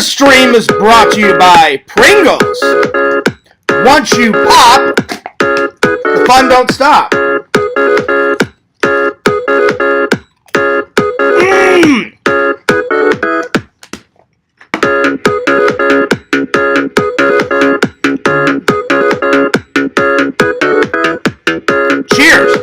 This stream is brought to you by Pringles. Once you pop, the fun don't stop. Cheers.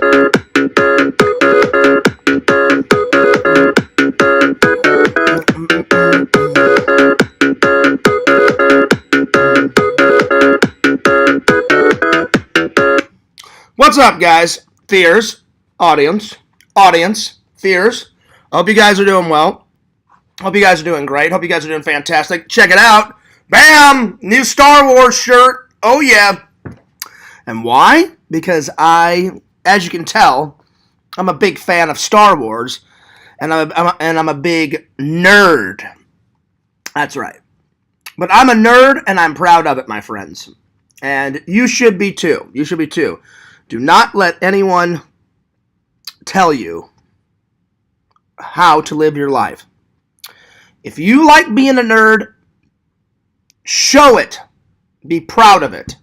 What's up, guys? Fears, audience, fears. I hope you guys are doing well. Hope you guys are doing great. Hope you guys are doing fantastic. Check it out. Bam! New Star Wars shirt. Oh, yeah. And why? Because as you can tell, I'm a big fan of Star Wars, and I'm a big nerd. That's right. But I'm a nerd, and I'm proud of it, my friends. And you should be too. You should be too. Do not let anyone tell you how to live your life. If you like being a nerd, show it. Be proud of it.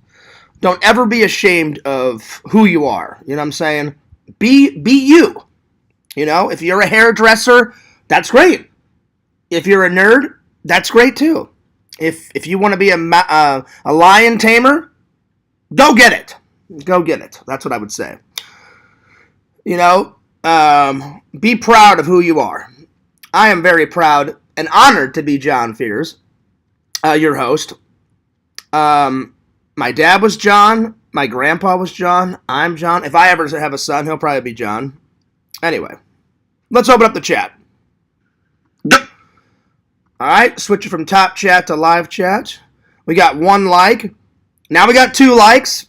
Don't ever be ashamed of who you are. You know what I'm saying? Be you. You know, if you're a hairdresser, that's great. If you're a nerd, that's great too. If you want to be a lion tamer, go get it. Go get it. That's what I would say. You know, be proud of who you are. I am very proud and honored to be John Fears, your host. My dad was John. My grandpa was John. I'm John. If I ever have a son, he'll probably be John. Anyway, let's open up the chat. All right, switch it from top chat to live chat. We got 1 like. Now we got 2 likes.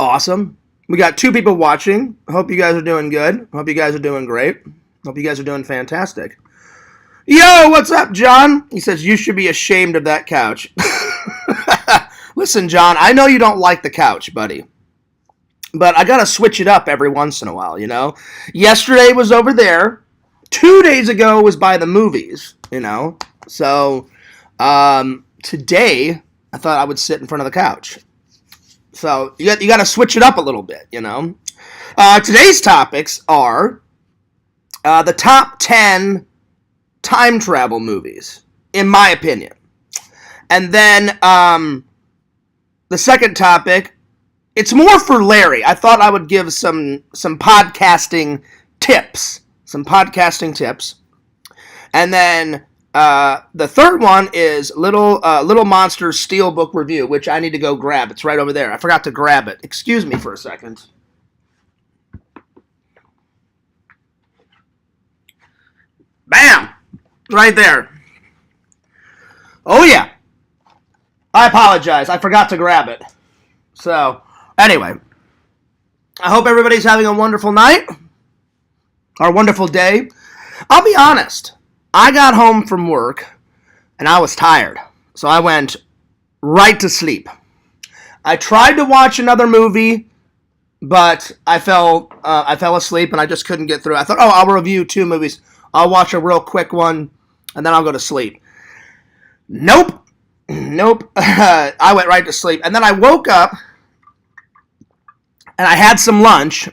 Awesome. We got 2 people watching. Hope you guys are doing good. Hope you guys are doing great. Hope you guys are doing fantastic. Yo, what's up, John? He says, you should be ashamed of that couch. Listen, John, I know you don't like the couch, buddy. But I got to switch it up every once in a while, you know? Yesterday was over there. 2 days ago was by the movies, you know? So, today, I thought I would sit in front of the couch. So, you got to switch it up a little bit, you know? Today's topics are the top 10 time travel movies, in my opinion. And then, the second topic, it's more for Larry. I thought I would give some podcasting tips. Some podcasting tips. And then the third one is Little Monsters SteelBook review, which I need to go grab. It's right over there. I forgot to grab it. Excuse me for a second. Bam! Right there. Oh, yeah. I apologize. I forgot to grab it. So, anyway. I hope everybody's having a wonderful night. Or a wonderful day. I'll be honest. I got home from work, and I was tired. So I went right to sleep. I tried to watch another movie, but I fell asleep, and I just couldn't get through. I thought, I'll review 2 movies. I'll watch a real quick one, and then I'll go to sleep. Nope. I went right to sleep. And then I woke up, and I had some lunch,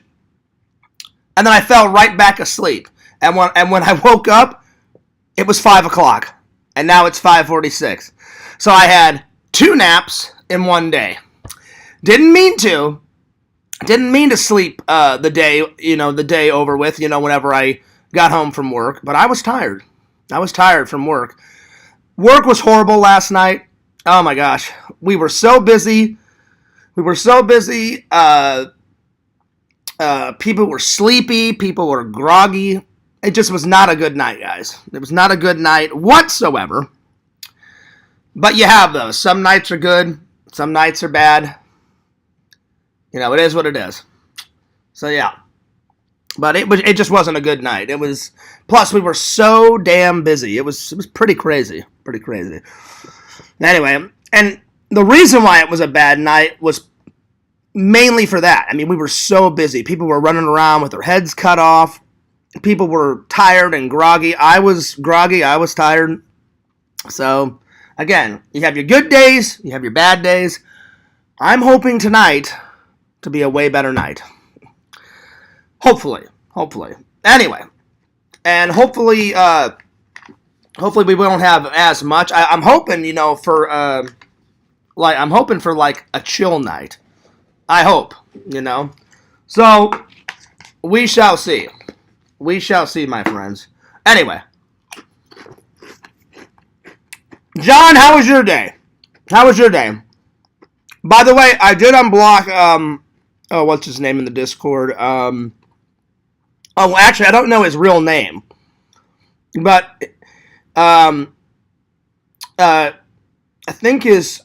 and then I fell right back asleep. And when I woke up, it was 5 o'clock, and now it's 5:46. So I had 2 naps in one day. Didn't mean to sleep the day over with, whenever I got home from work. But I was tired. I was tired from work. Work was horrible last night. Oh my gosh. We were so busy. People were sleepy. People were groggy. It just was not a good night, guys. It was not a good night whatsoever. But you have those. Some nights are good. Some nights are bad. It is what it is. So, yeah. But it just wasn't a good night. Plus we were so damn busy. It was pretty crazy. Pretty crazy. Anyway, and the reason why it was a bad night was mainly for that. I mean, we were so busy. People were running around with their heads cut off. People were tired and groggy. I was groggy. I was tired. So, Again, you have your good days, you have your bad days. I'm hoping tonight to be a way better night. Hopefully. Anyway, and hopefully we won't have as much. I'm hoping, for I'm hoping for like a chill night. I hope, So we shall see. We shall see, my friends. Anyway, John, how was your day? How was your day? By the way, I did unblock what's his name in the Discord? Actually, I don't know his real name, but I think he's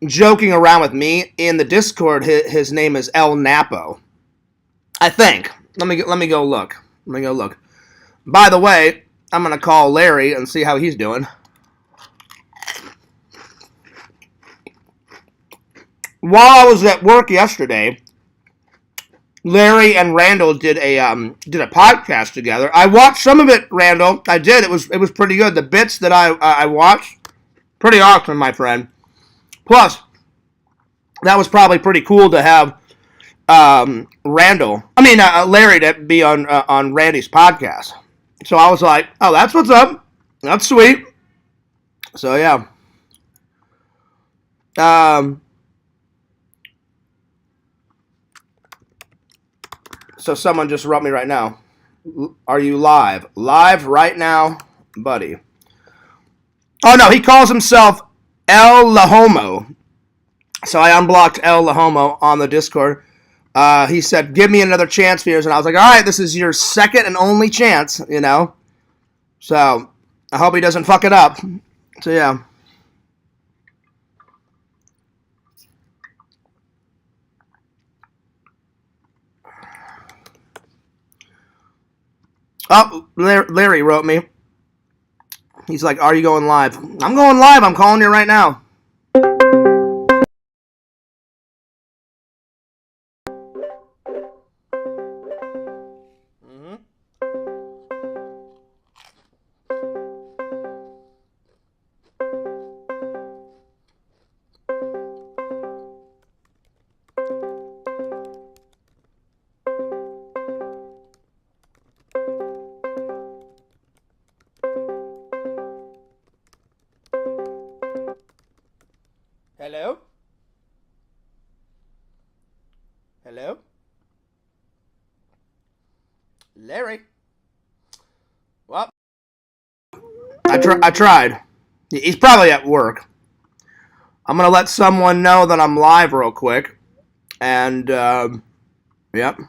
joking around with me in the Discord. His name is El Napo, I think. Let me go look. By the way, I'm gonna call Larry and see how he's doing. While I was at work yesterday, Larry and Randall did a podcast together. I watched some of it, Randall. I did. It was pretty good. The bits that I watched, pretty awesome, my friend. Plus, that was probably pretty cool to have Larry to be on Randy's podcast. So I was like, oh, that's what's up. That's sweet. So yeah. So someone just wrote me right now. Are you live? Live right now, buddy. Oh, no, he calls himself El Lahomo. So I unblocked El Lahomo on the Discord. He said, give me another chance, Fears. And I was like, all right, this is your second and only chance, So I hope he doesn't fuck it up. So, yeah. Oh, Larry wrote me. He's like, are you going live? I'm going live. I'm calling you right now. Hello? Hello? Larry? Well, I tried. He's probably at work. I'm going to let someone know that I'm live real quick. And, yep.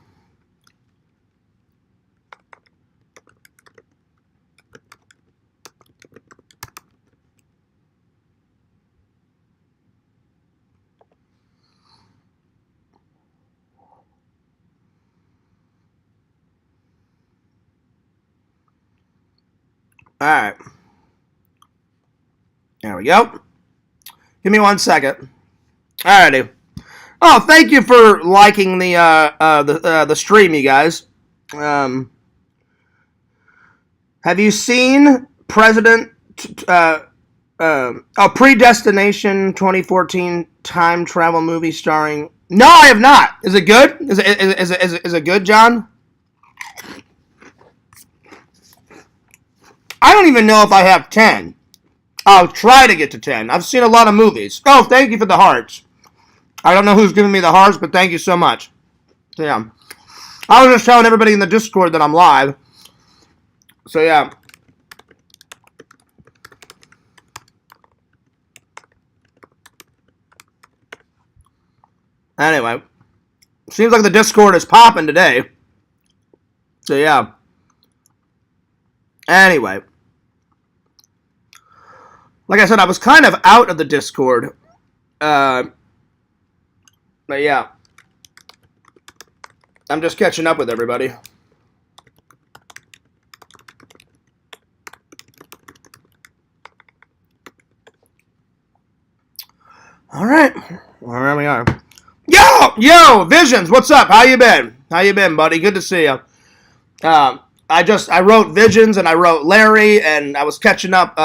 Alright. There we go. Give me 1 second. Alrighty. Oh, thank you for liking the stream, you guys. Have you seen Predestination 2014 time travel movie starring? No, I have not. Is it good? Is it good, John? I don't even know if I have 10. I'll try to get to 10. I've seen a lot of movies. Oh, thank you for the hearts. I don't know who's giving me the hearts, but thank you so much. So, yeah. I was just telling everybody in the Discord that I'm live. So, yeah. Anyway. Seems like the Discord is popping today. So, yeah. Anyway. Like I said, I was kind of out of the Discord. But yeah. I'm just catching up with everybody. Alright. Well, there we are. Yo, Visions, what's up? How you been? How you been, buddy? Good to see you. I wrote Visions and I wrote Larry and I was catching up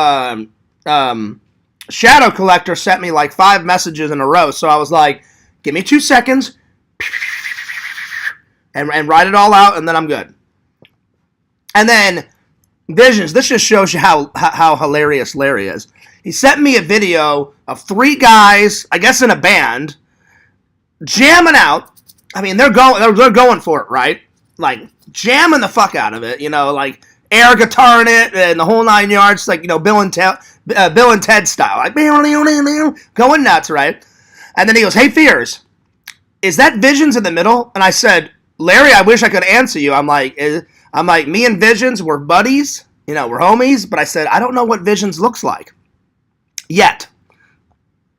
Shadow Collector sent me like 5 messages in a row. So I was like, give me 2 seconds and write it all out, and then I'm good. And then Visions, this just shows you how hilarious Larry is. He sent me a video of 3 guys, I guess in a band, jamming out. I mean, they're going for it, right? Like, jamming the fuck out of it, like air guitar in it and the whole 9 yards, like, Bill and Ted style, like going nuts, right? And then he goes, "Hey, Fears, is that Visions in the middle?" And I said, "Larry, I wish I could answer you." I'm like, me and Visions, we're buddies, we're homies, but I said, I don't know what Visions looks like yet.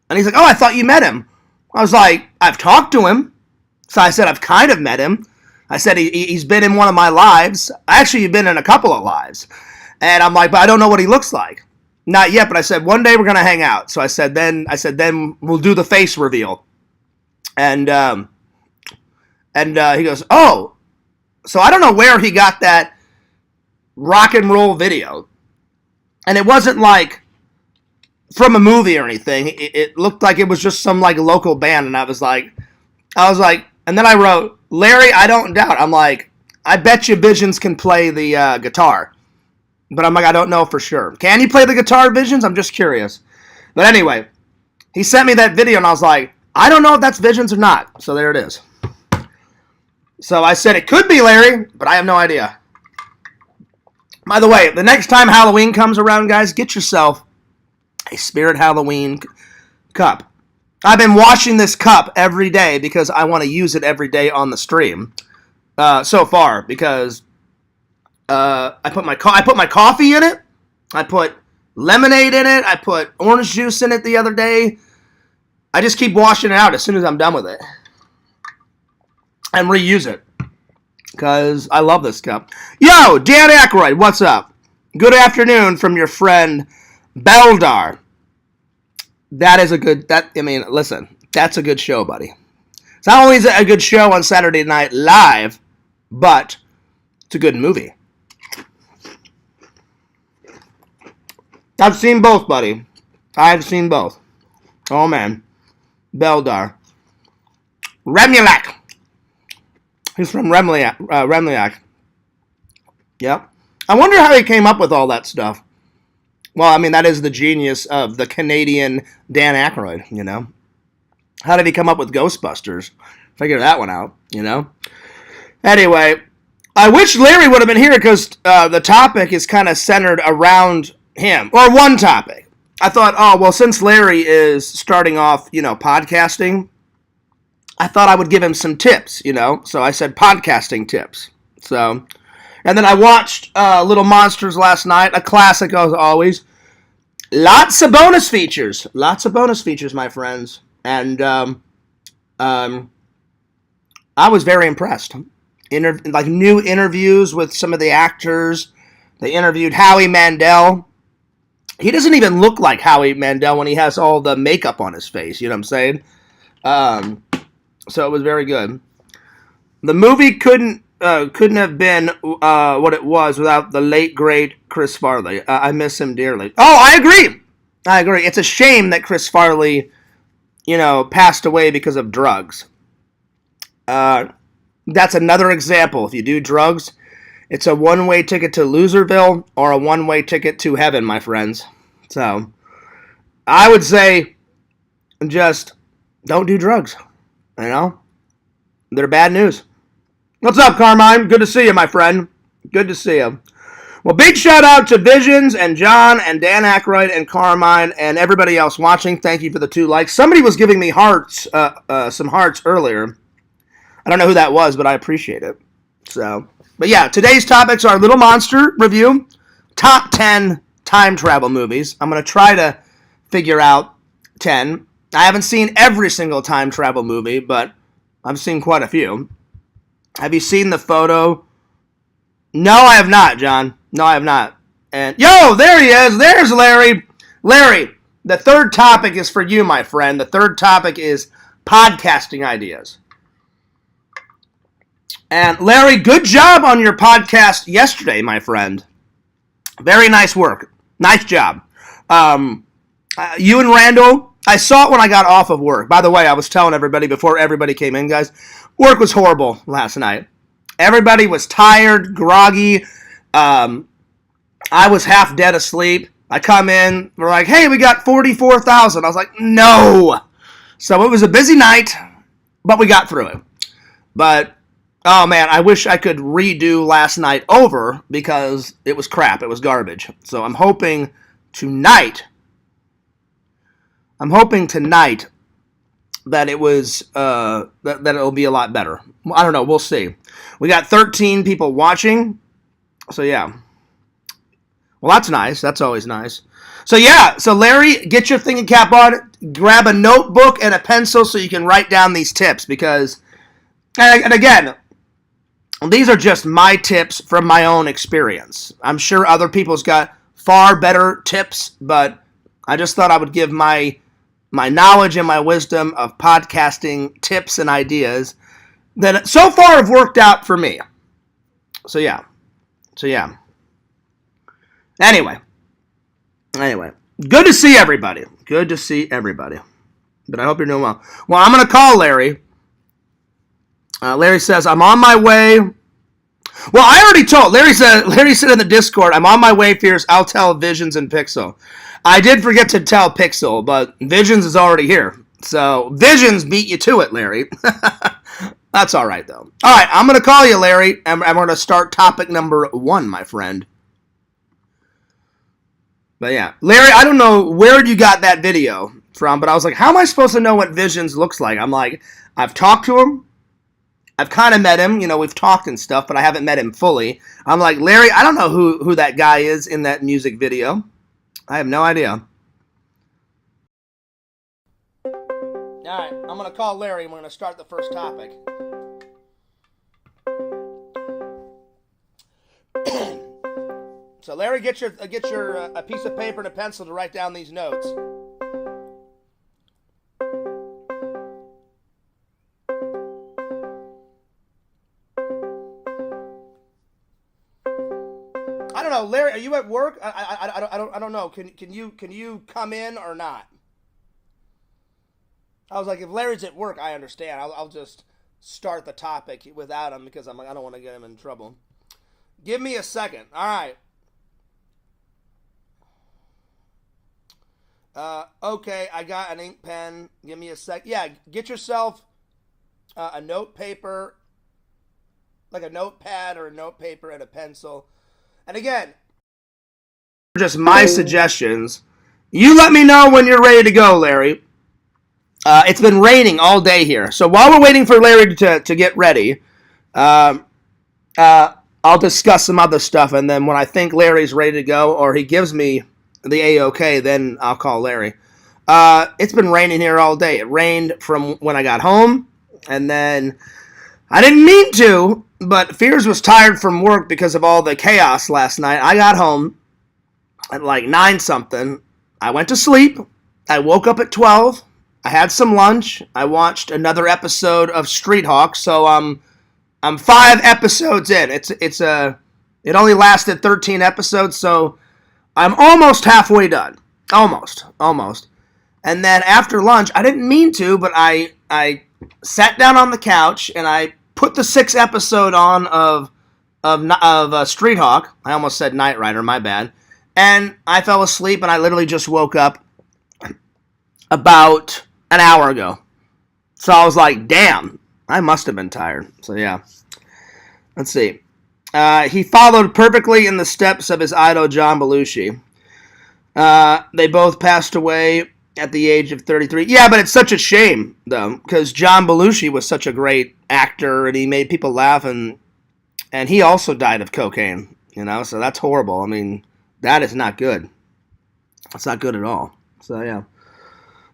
And he's like, "Oh, I thought you met him." I was like, "I've talked to him." So I said, "I've kind of met him." I said, he's been in one of my lives. Actually, you've been in a couple of lives. And I'm like, "But I don't know what he looks like." "Not yet," but I said, "One day we're going to hang out." So I said, then we'll do the face reveal. And he goes, "Oh." So I don't know where he got that rock and roll video. And it wasn't like from a movie or anything. It looked like it was just some like local band. And I was like, and then I wrote, "Larry, I don't doubt." I'm like, "I bet you Visions can play the guitar." But I'm like, I don't know for sure. Can you play the guitar, Visions? I'm just curious. But anyway, he sent me that video and I was like, I don't know if that's Visions or not. So there it is. So I said, it could be Larry, but I have no idea. By the way, the next time Halloween comes around, guys, get yourself a Spirit Halloween cup. I've been washing this cup every day because I want to use it every day on the stream so far, because I put my coffee in it. I put lemonade in it. I put orange juice in it the other day. I just keep washing it out as soon as I'm done with it and reuse it because I love this cup. Yo, Dan Aykroyd, what's up? Good afternoon from your friend Beldar. Listen, that's a good show, buddy. It's not only a good show on Saturday Night Live, but it's a good movie. I've seen both, buddy. I've seen both. Oh, man. Beldar. Remulac. He's from Remliak. Yep. I wonder how he came up with all that stuff. Well, I mean, that is the genius of the Canadian Dan Aykroyd, How did he come up with Ghostbusters? Figure that one out, Anyway, I wish Larry would have been here because the topic is kind of centered around him. Or one topic. I thought, since Larry is starting off, podcasting, I thought I would give him some tips, So I said podcasting tips. So... And then I watched Little Monsters last night, a classic as always. Lots of bonus features. Lots of bonus features, my friends. And I was very impressed. New interviews with some of the actors. They interviewed Howie Mandel. He doesn't even look like Howie Mandel when he has all the makeup on his face. You know what I'm saying? So it was very good. The movie couldn't have been what it was without the late, great Chris Farley. I miss him dearly. Oh, I agree. It's a shame that Chris Farley, passed away because of drugs. That's another example. If you do drugs, it's a one-way ticket to Loserville or a one-way ticket to heaven, my friends. So, I would say just don't do drugs. They're bad news. What's up, Carmine? Good to see you, my friend. Good to see you. Well, big shout out to Visions and John and Dan Aykroyd and Carmine and everybody else watching. Thank you for the 2 likes. Somebody was giving me hearts, some hearts earlier. I don't know who that was, but I appreciate it. But yeah, today's topics are Little Monster review, top 10 time travel movies. I'm going to try to figure out 10. I haven't seen every single time travel movie, but I've seen quite a few. Have you seen the photo? No, I have not, John. No, I have not. And yo, there he is. There's Larry. Larry, the third topic is for you, my friend. The third topic is podcasting ideas. And Larry, good job on your podcast yesterday, my friend. Very nice work. Nice job. You and Randall, I saw it when I got off of work. By the way, I was telling everybody before everybody came in, guys, work was horrible last night. Everybody was tired, groggy. I was half dead asleep. I come in, we're like, hey, we got 44,000. I was like, no. So it was a busy night, but we got through it. But, oh man, I wish I could redo last night over because it was crap. It was garbage. So I'm hoping tonight that it was that it'll be a lot better. I don't know. We'll see. We got 13 people watching. So yeah. Well, that's nice. That's always nice. So yeah. So Larry, get your thinking cap on. Grab a notebook and a pencil so you can write down these tips because, and again, these are just my tips from my own experience. I'm sure other people's got far better tips, but I just thought I would give my knowledge and my wisdom of podcasting tips and ideas that so far have worked out for me. So yeah. Anyway. Good to see everybody. But I hope you're doing well. Well, I'm going to call Larry. Larry says, I'm on my way. Well, I already told. Larry said in the Discord, I'm on my way, Fierce. I'll tell Visions and Pixel. I did forget to tell Pixel, but Visions is already here. So Visions beat you to it, Larry. That's all right, though. All right, I'm going to call you, Larry, and we're going to start topic number 1, my friend. But yeah, Larry, I don't know where you got that video from, but I was like, how am I supposed to know what Visions looks like? I'm like, I've talked to him. I've kind of met him. You know, we've talked and stuff, but I haven't met him fully. I'm like, Larry, I don't know who that guy is in that music video. I have no idea. All right, I'm going to call Larry and we're going to start the first topic. So Larry, get your a piece of paper and a pencil to write down these notes. I don't know, Larry. Are you at work? I don't know. Can you come in or not? I was like, if Larry's at work, I understand. I'll just start the topic without him because I'm like, I don't want to get him in trouble. Give me a second. All right. Okay, I got an ink pen. Give me a sec. Yeah, get yourself a note paper, like a notepad or a note paper and a pencil. And again, just my suggestions. You let me know when you're ready to go, Larry. It's been raining all day here. So while we're waiting for Larry to get ready, I'll discuss some other stuff. And then when I think Larry's ready to go or he gives me the A-OK, then I'll call Larry. It's been raining here all day. It rained from when I got home. And then I didn't mean to, but Fears was tired from work because of all the chaos last night. I got home at like 9-something. I went to sleep. I woke up at 12. I had some lunch. I watched another episode of Street Hawk. So I'm 5 episodes in. It only lasted 13 episodes, so I'm almost halfway done. Almost. And then after lunch, I didn't mean to, but I sat down on the couch and I put the 6th episode on of Street Hawk. I almost said Knight Rider, my bad. And I fell asleep and I literally just woke up about an hour ago. So I was like, damn, I must have been tired. So yeah. Let's see. He followed perfectly in the steps of his idol, John Belushi. They both passed away at the age of 33. Yeah, but it's such a shame, though, because John Belushi was such a great actor, and he made people laugh, and he also died of cocaine, you know, so that's horrible. I mean, that is not good. That's not good at all. So, yeah.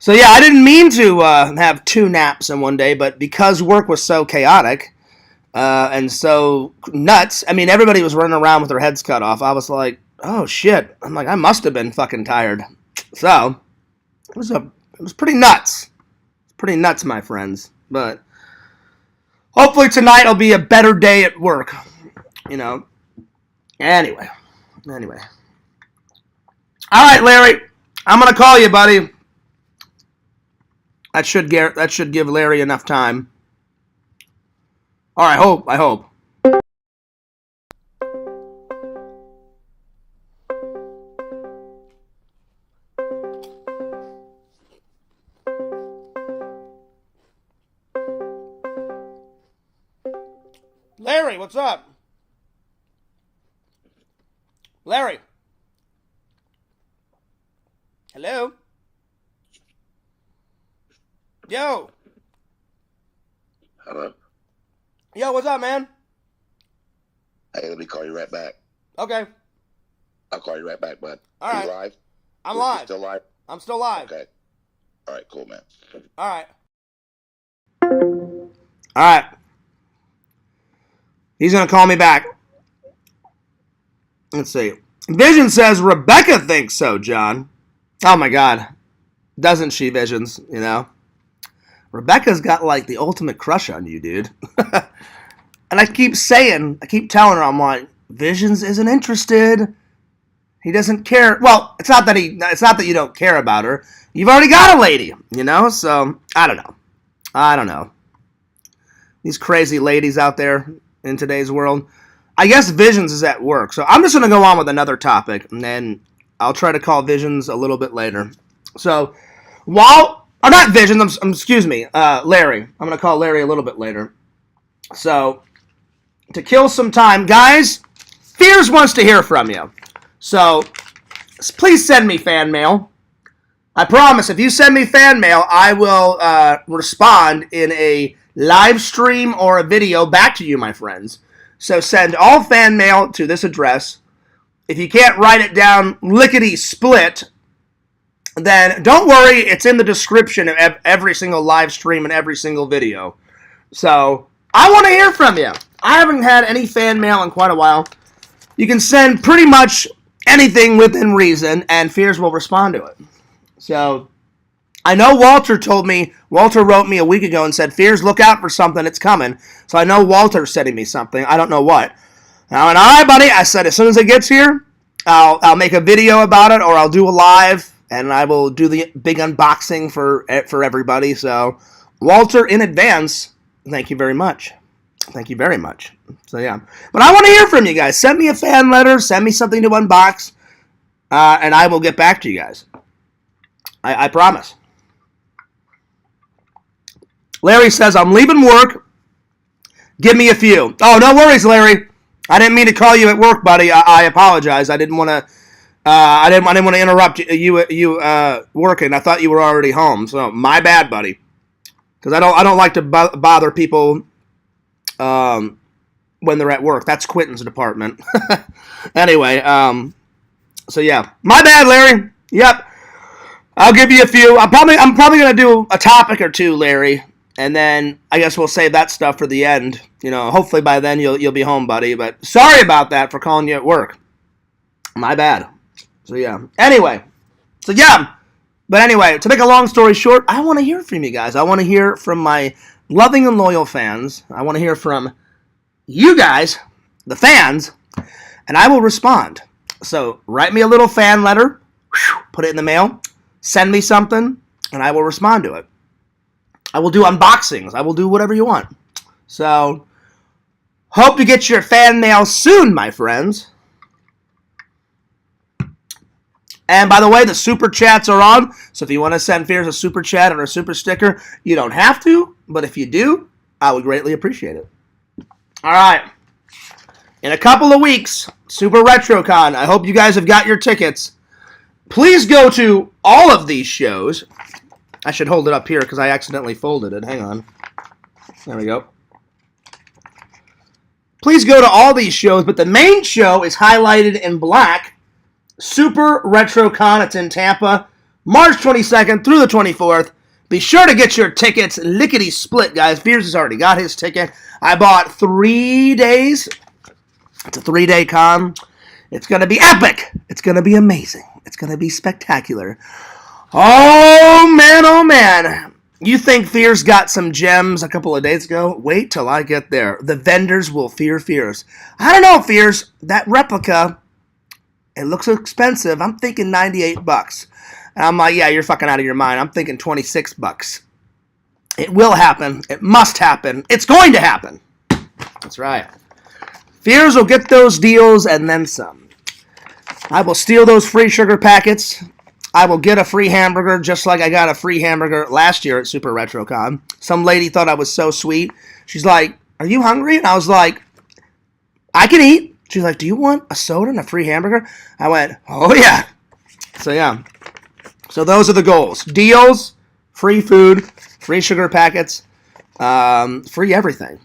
I didn't mean to have 2 naps in one day, but because work was so chaotic and so nuts, I mean, everybody was running around with their heads cut off. I was like, oh, shit. I'm like, I must have been fucking tired. So, it was pretty nuts. Pretty nuts, my friends. But hopefully tonight will be a better day at work. You know. Anyway. All right, Larry. I'm going to call you, buddy. That should give Larry enough time. Or I hope. Larry, what's up? Larry. Hello? Yo. Hello. Yo, what's up, man? Hey, let me call you right back. Okay. I'll call you right back, bud. All right. You live? I'm live. You still live? I'm still live. Okay. All right, cool, man. All right. All right. He's going to call me back. Let's see. Vision says Rebecca thinks so, John. Oh, my God. Doesn't she, Visions? You know? Rebecca's got, like, the ultimate crush on you, dude. And I keep telling her, I'm like, Visions isn't interested. He doesn't care. Well, it's not that you don't care about her. You've already got a lady, you know? So, I don't know. These crazy ladies out there in today's world. I guess Visions is at work. So, I'm just going to go on with another topic. And then I'll try to call Visions a little bit later. So, not Visions, excuse me, Larry. I'm going to call Larry a little bit later. So, to kill some time, guys, Fears wants to hear from you. So, please send me fan mail. I promise, if you send me fan mail, I will respond in a live stream or a video back to you, my friends. So, send all fan mail to this address. If you can't write it down lickety-split, then don't worry, it's in the description of every single live stream and every single video. So, I want to hear from you. I haven't had any fan mail in quite a while. You can send pretty much anything within reason, and Fears will respond to it. So, I know Walter wrote me a week ago and said, Fears, look out for something, it's coming. So I know Walter's sending me something. I don't know what. Now, and all right, buddy, I said as soon as it gets here, I'll make a video about it, or I'll do a live, and I will do the big unboxing for everybody. So, Walter, in advance, thank you very much. Thank you very much. So, yeah. But I want to hear from you guys. Send me a fan letter. Send me something to unbox. And I will get back to you guys. I promise. Larry says, I'm leaving work. Give me a few. Oh, no worries, Larry. I didn't mean to call you at work, buddy. I apologize. I didn't want to. I didn't want to interrupt you working. I thought you were already home. So my bad, buddy. Because I don't like to bother people when they're at work. That's Quentin's department. Anyway, so yeah, my bad, Larry. Yep, I'll give you a few. I'm probably gonna do a topic or two, Larry, and then I guess we'll save that stuff for the end. You know, hopefully by then you'll be home, buddy. But sorry about that for calling you at work. My bad. So yeah. Anyway, but anyway, to make a long story short, I want to hear from you guys. I want to hear from my loving and loyal fans. I want to hear from you guys, the fans, and I will respond. So write me a little fan letter, put it in the mail, send me something, and I will respond to it. I will do unboxings. I will do whatever you want. So, hope you get your fan mail soon, my friends. And by the way, the super chats are on. So if you want to send Fears a super chat or a super sticker, you don't have to. But if you do, I would greatly appreciate it. All right. In a couple of weeks, Super RetroCon. I hope you guys have got your tickets. Please go to all of these shows. I should hold it up here because I accidentally folded it. Hang on. There we go. Please go to all these shows, but the main show is highlighted in black. Super RetroCon. It's in Tampa, March 22nd through the 24th. Be sure to get your tickets lickety-split, guys. Fears has already got his ticket. I bought 3 days. It's a 3-day con. It's going to be epic. It's going to be amazing. It's going to be spectacular. Oh, man, oh, man. You think Fears got some gems a couple of days ago? Wait till I get there. The vendors will fear Fears. I don't know, Fears. That replica, it looks expensive. I'm thinking $98. And I'm like, yeah, you're fucking out of your mind. I'm thinking $26. It will happen. It must happen. It's going to happen. That's right. Fears will get those deals and then some. I will steal those free sugar packets. I will get a free hamburger just like I got a free hamburger last year at Super RetroCon. Some lady thought I was so sweet. She's like, are you hungry? And I was like, I can eat. She's like, do you want a soda and a free hamburger? I went, oh yeah. So yeah. So those are the goals. Deals, free food, free sugar packets, free everything.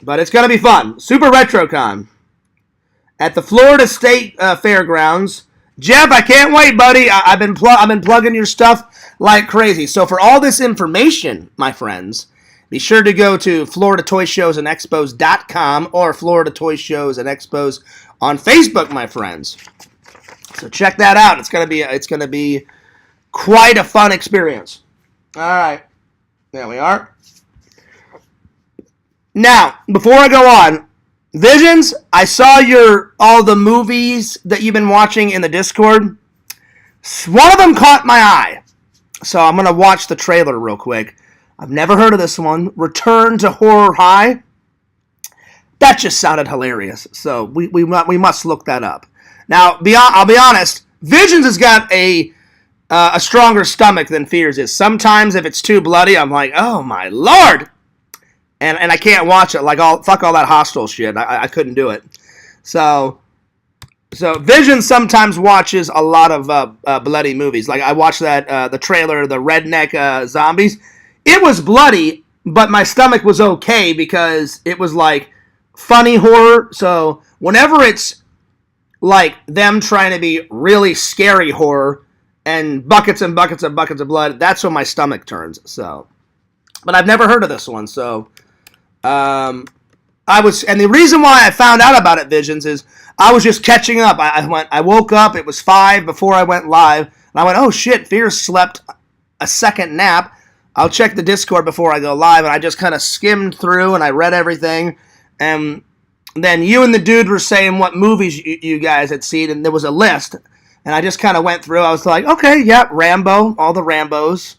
But it's going to be fun. Super RetroCon at the Florida State Fairgrounds. Jeff, I can't wait, buddy. I've been plugging your stuff like crazy. So for all this information, my friends, be sure to go to FloridaToyShowsAndExpos.com or Florida Toy Shows and Expos on Facebook, my friends. So check that out. It's gonna be quite a fun experience. All right, there we are. Now, before I go on, Visions, I saw all the movies that you've been watching in the Discord. One of them caught my eye, so I'm gonna watch the trailer real quick. I've never heard of this one. Return to Horror High. That just sounded hilarious. So we must look that up. Now, I'll be honest. Visions has got a stronger stomach than Fears is. Sometimes if it's too bloody, I'm like, oh my lord, and I can't watch it. Like, fuck all that Hostel shit. I couldn't do it. So Visions sometimes watches a lot of bloody movies. Like I watched the trailer, the Redneck Zombies. It was bloody, but my stomach was okay because it was like funny horror. So whenever it's like them trying to be really scary horror and buckets and buckets and buckets of blood, that's when my stomach turns. So, but I've never heard of this one. So, and the reason why I found out about it, Visions, is I was just catching up. I woke up. It was 5 before I went live, and I went, oh shit, Fears slept a second nap. I'll check the Discord before I go live, and I just kind of skimmed through, and I read everything, and then you and the dude were saying what movies you guys had seen, and there was a list, and I just kind of went through. I was like, okay, yeah, Rambo, all the Rambos,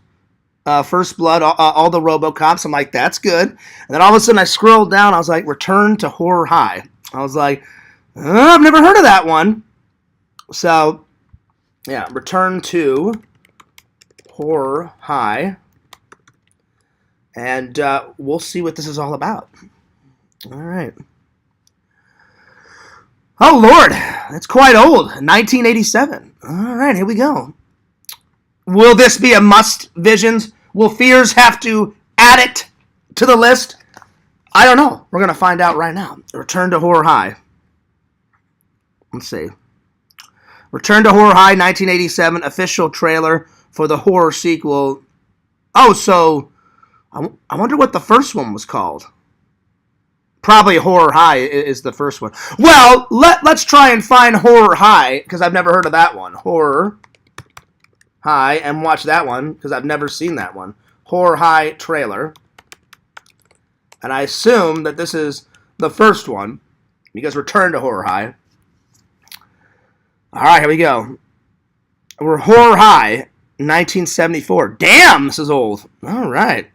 First Blood, all the RoboCops. I'm like, that's good. And then all of a sudden I scrolled down, I was like, Return to Horror High. I was like, I've never heard of that one. So, yeah, Return to Horror High. And we'll see what this is all about. All right. Oh, Lord. That's quite old. 1987. All right, here we go. Will this be a must, Visions? Will Fears have to add it to the list? I don't know. We're going to find out right now. Return to Horror High. Let's see. Return to Horror High, 1987. Official trailer for the horror sequel. Oh, so I wonder what the first one was called. Probably Horror High is the first one. Well, let's try and find Horror High, because I've never heard of that one. Horror High, and watch that one, because I've never seen that one. Horror High trailer. And I assume that this is the first one, because Return to Horror High. All right, here we go. We're Horror High, 1974. Damn, this is old. All right.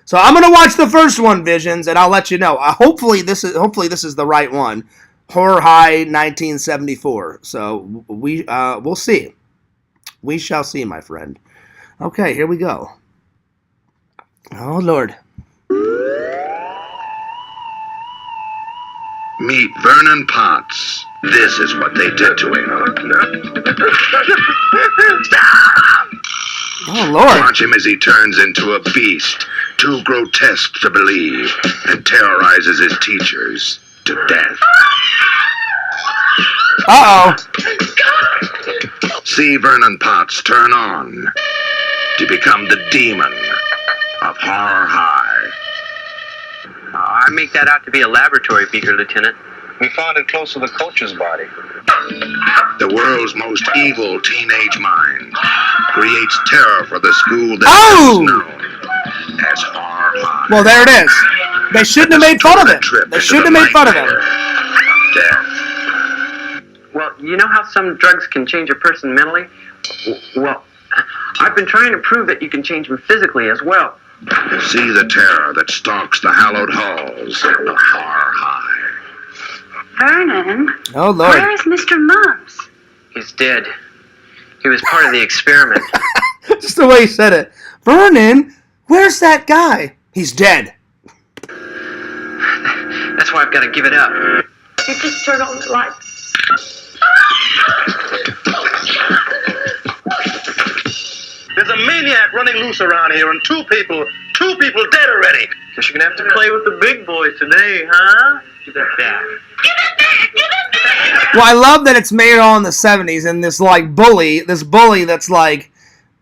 So I'm gonna watch the first one, Visions, and I'll let you know. Hopefully this is the right one. Horror High, 1974. So we'll see. We shall see, my friend. Okay, here we go. Oh Lord. Meet Vernon Potts. This is what they did to him. Oh Lord. Watch him as he turns into a beast, too grotesque to believe, and terrorizes his teachers to death. Uh-oh. See Vernon Potts turn on to become the demon of Horror High. I make that out to be a laboratory beaker, Lieutenant. We found it close to the coach's body. The world's most evil teenage mind creates terror for the school that is known as Horror High. Well, there it is. They shouldn't have made fun of it. They shouldn't have made fun of it. Well, you know how some drugs can change a person mentally? Well, I've been trying to prove that you can change me physically as well. See the terror that stalks the hallowed halls of Har High. Vernon, Oh, Lord. where is Mr. Mumps? He's dead. He was part of the experiment. Just the way he said it. Vernon, where's that guy? He's dead. That's why I've got to give it up. You just turn on the lights. There's a maniac running loose around here, and two people dead already. Guess you're gonna have to play with the big boys today, huh? Give that back. Well, I love that it's made all in the 70s, and this bully that's like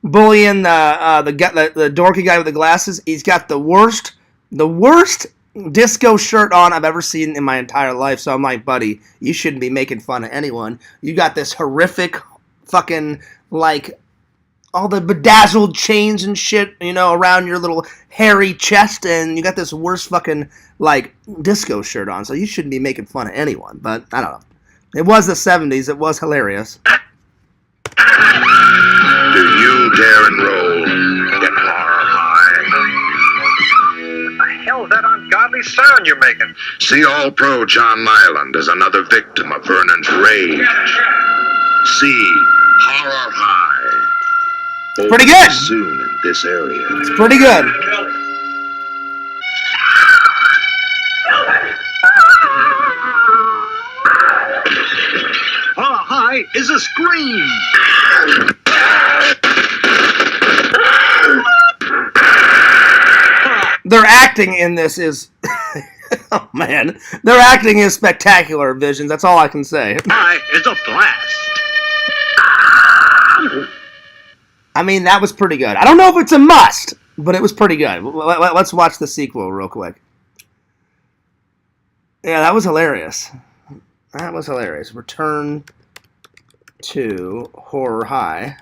bullying the dorky guy with the glasses. He's got the worst disco shirt on I've ever seen in my entire life. So I'm like, buddy, you shouldn't be making fun of anyone. You got this horrific fucking all the bedazzled chains and shit, around your little hairy chest, and you got this worst fucking disco shirt on. So you shouldn't be making fun of anyone. But I don't know. It was the 70s. It was hilarious. Do you dare enroll in Har High? What the hell is that ungodly sound you're making? See All-Pro John Nyland as another victim of Vernon's rage. See Horror High. Pretty good. Soon in this area. It's pretty good. Horror High is a scream. Their acting in this is... oh, man. Their acting is spectacular, Visions. That's all I can say. High is a blast. I mean, that was pretty good. I don't know if it's a must, but it was pretty good. Let's watch the sequel real quick. Yeah, that was hilarious. That was hilarious. Return to Horror High.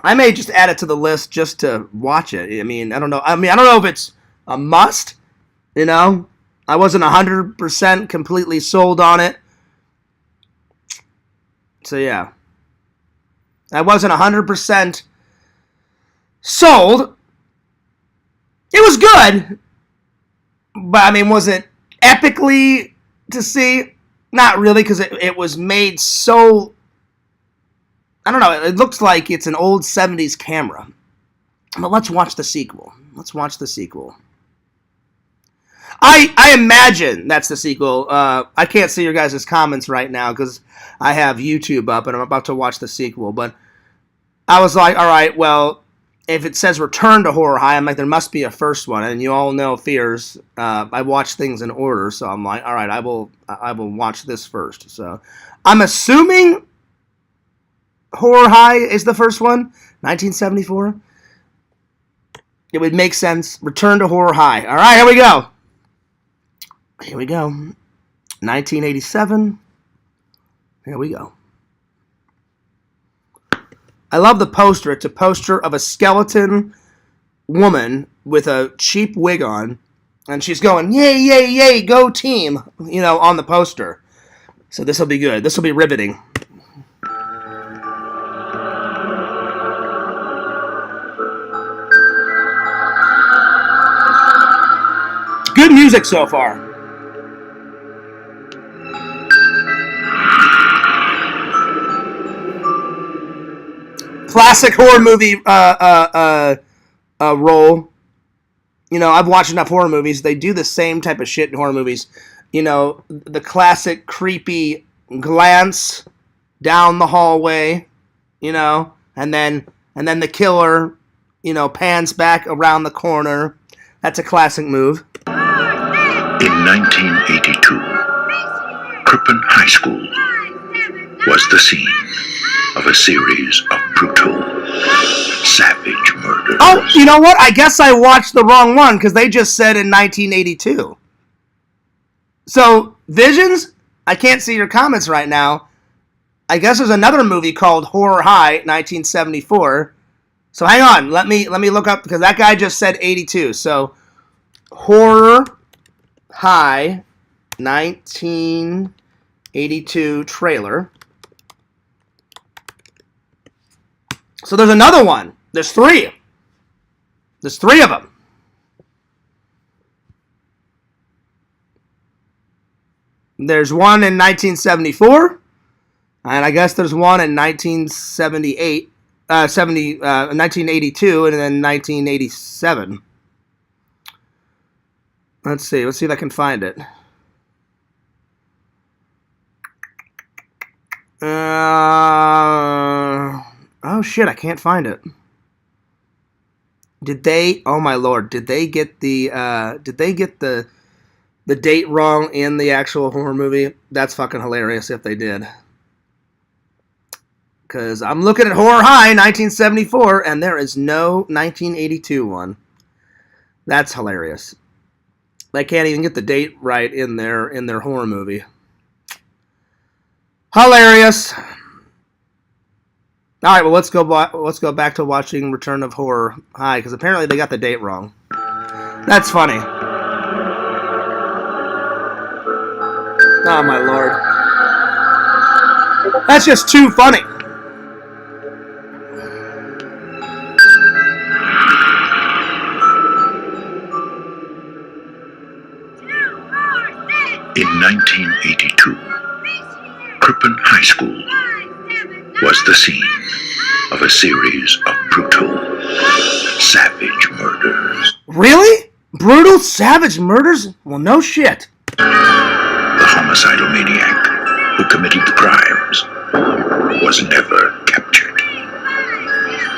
I may just add it to the list just to watch it. I mean, I don't know. I don't know if it's a must. I wasn't 100% completely sold on it. So, yeah. I wasn't 100% sold. It was good. But, I mean, was it epically to see? Not really, because it was made so... I don't know. It looks like it's an old 70s camera. But let's watch the sequel. Let's watch the sequel. I imagine that's the sequel. I can't see your guys' comments right now because I have YouTube up and I'm about to watch the sequel. But I was like, all right, well, if it says Return to Horror High, I'm like, there must be a first one. And you all know Fears. I watch things in order, so I'm like, all right, I will watch this first. So I'm assuming Horror High is the first one, 1974. It would make sense. Return to Horror High. All right, here we go. Here we go. 1987. Here we go. I love the poster. It's a poster of a skeleton woman with a cheap wig on. And she's going, yay, yay, yay, go team, on the poster. So this will be good. This will be riveting. Good music so far. Classic horror movie role. I've watched enough horror movies. They do the same type of shit in horror movies. The classic creepy glance down the hallway, and then the killer, pans back around the corner. That's a classic move. In 1982, Crippen High School was the scene of a series of brutal, savage murders. Oh, you know what? I guess I watched the wrong one because they just said in 1982. So, Visions, I can't see your comments right now. I guess there's another movie called Horror High, 1974. So hang on, let me look up because that guy just said 82. So, Horror High, 1982 trailer. So there's another one. There's three. There's three of them. There's one in 1974, and I guess there's one in 1982, and then 1987. Let's see if I can find it. Oh shit, I can't find it. Did they? Oh my lord! Did they get the date wrong in the actual horror movie? That's fucking hilarious if they did. Because I'm looking at Horror High 1974, and there is no 1982 one. That's hilarious. They can't even get the date right in their horror movie. Hilarious. All right, well let's go back to watching Return of Horror High, because apparently they got the date wrong. That's funny. Oh my lord. That's just too funny. In 1982, Crippen High School was the scene of a series of brutal, savage murders. Really? Brutal, savage murders? Well, no shit. The homicidal maniac who committed the crimes was never captured.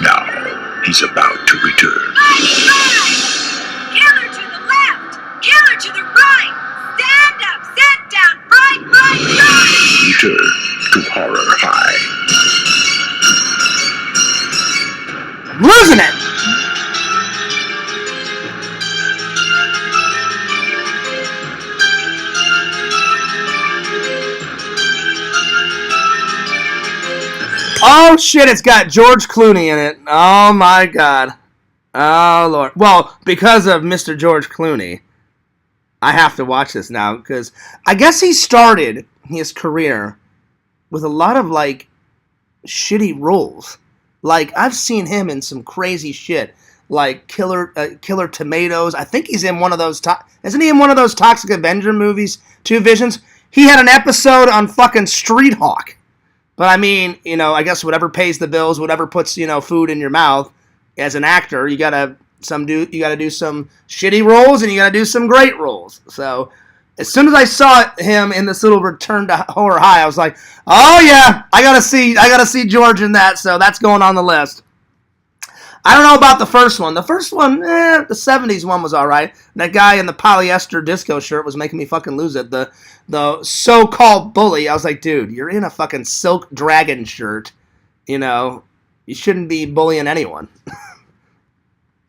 Now he's about to return. Killer to the left! Killer to the right! Stand up! Sit down! Right! Return to Horror High. I'm losing it. Oh shit, it's got George Clooney in it. Oh my god. Oh lord. Well, because of Mr. George Clooney, I have to watch this now, because I guess he started his career with a lot of like shitty roles. Like, I've seen him in some crazy shit, like Killer Tomatoes. I think he's in one of those. Isn't he in one of those Toxic Avenger movies? Two Visions. He had an episode on fucking Street Hawk. But I mean, you know, I guess whatever pays the bills, whatever puts, you know, food in your mouth, as an actor, you gotta do some shitty roles and you gotta do some great roles. So as soon as I saw him in this little Return to Horror High, I was like, oh yeah, I gotta see George in that. So that's going on the list. I don't know about the first one. The first one, the 70s one was alright. That guy in the polyester disco shirt was making me fucking lose it. The so-called bully, I was like, dude, you're in a fucking silk dragon shirt. You know, you shouldn't be bullying anyone.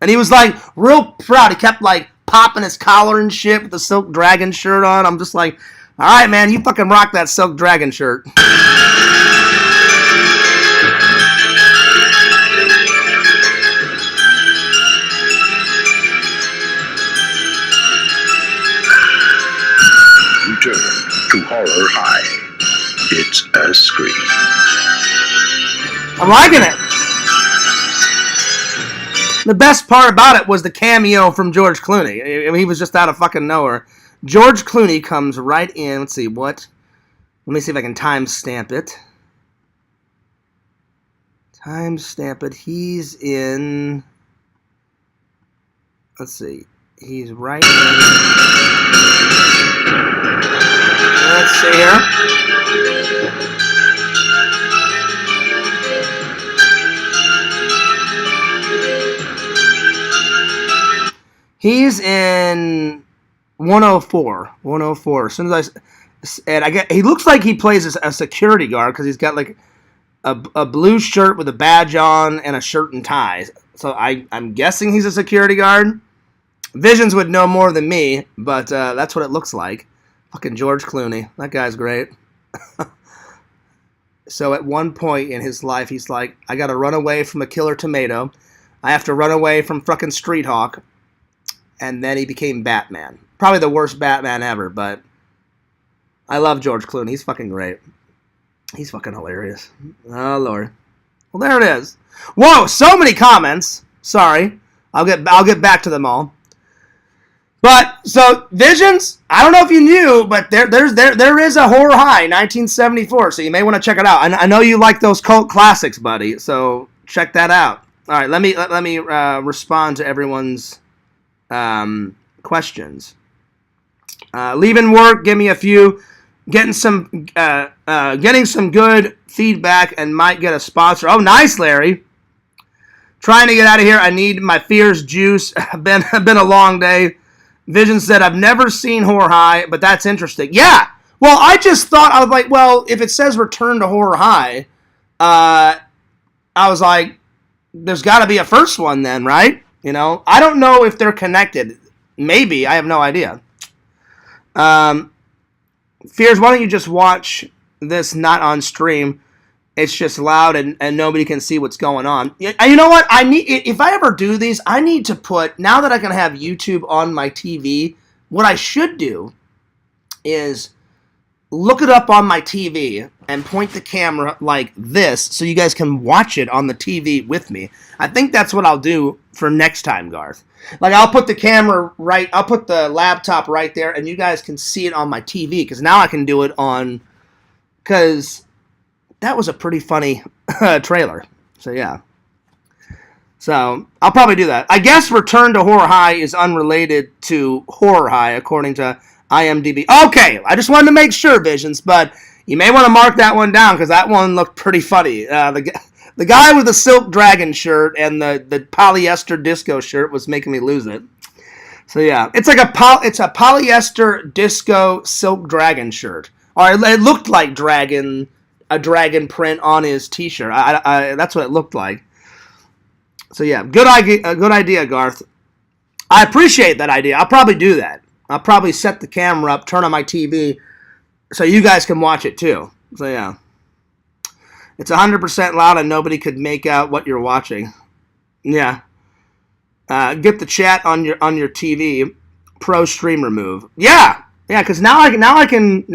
And he was like real proud. He kept like popping his collar and shit with the silk dragon shirt on. I'm just like, alright man, you fucking rock that silk dragon shirt. Return to Horror High. It's a scream. I'm liking it. The best part about it was the cameo from George Clooney. I mean, he was just out of fucking nowhere. George Clooney comes right in. Let's see, what? Let me see if I can timestamp it. Timestamp it. He's in... Let's see. He's right in... Let's see here. He's in 104. 104. As soon as he looks like he plays a security guard because he's got like a blue shirt with a badge on and a shirt and tie. So I'm guessing he's a security guard. Visions would know more than me, but that's what it looks like. Fucking George Clooney. That guy's great. So at one point in his life, he's like, I gotta run away from a killer tomato. I have to run away from fucking Street Hawk. And then he became Batman. Probably the worst Batman ever, but I love George Clooney. He's fucking great. He's fucking hilarious. Oh, Lord. Well, there it is. Whoa, so many comments. Sorry. I'll get back to them all. But, so, Visions, I don't know if you knew, but there is a Horror High, 1974, so you may want to check it out. I know you like those cult classics, buddy, so check that out. All right, let me respond to everyone's questions. Leaving work, give me a few. Getting some good feedback and might get a sponsor. Oh, nice, Larry. Trying to get out of here. I need my fears juice. been a long day. Vision said, I've never seen Horror High, but that's interesting. Yeah. Well, I just thought, I was like, well, if it says return to Horror High, I was like, there's got to be a first one then, right? You know, I don't know if they're connected. Maybe. I have no idea. Fears, why don't you just watch this not on stream? It's just loud and nobody can see what's going on. You know what? If I ever do these, I need to put, now that I can have YouTube on my TV, what I should do is look it up on my TV and point the camera like this so you guys can watch it on the TV with me. I think that's what I'll do for next time, Garth. Like, I'll put the camera right, I'll put the laptop right there and you guys can see it on my TV because now I can do it on, because that was a pretty funny trailer. So, yeah. So, I'll probably do that. I guess Return to Horror High is unrelated to Horror High, according to IMDb. Okay, I just wanted to make sure, Visions, but you may want to mark that one down, because that one looked pretty funny. The guy with the silk dragon shirt and the polyester disco shirt was making me lose it. So, yeah. It's like a polyester disco silk dragon shirt. Or it looked like a dragon print on his t-shirt. That's what it looked like. So yeah, good idea, Garth. I appreciate that idea. I'll probably do that. I'll probably set the camera up, turn on my TV, so you guys can watch it too. So yeah, it's 100% loud and nobody could make out what you're watching. Yeah, get the chat on your TV. Pro stream remove. Yeah, because now I can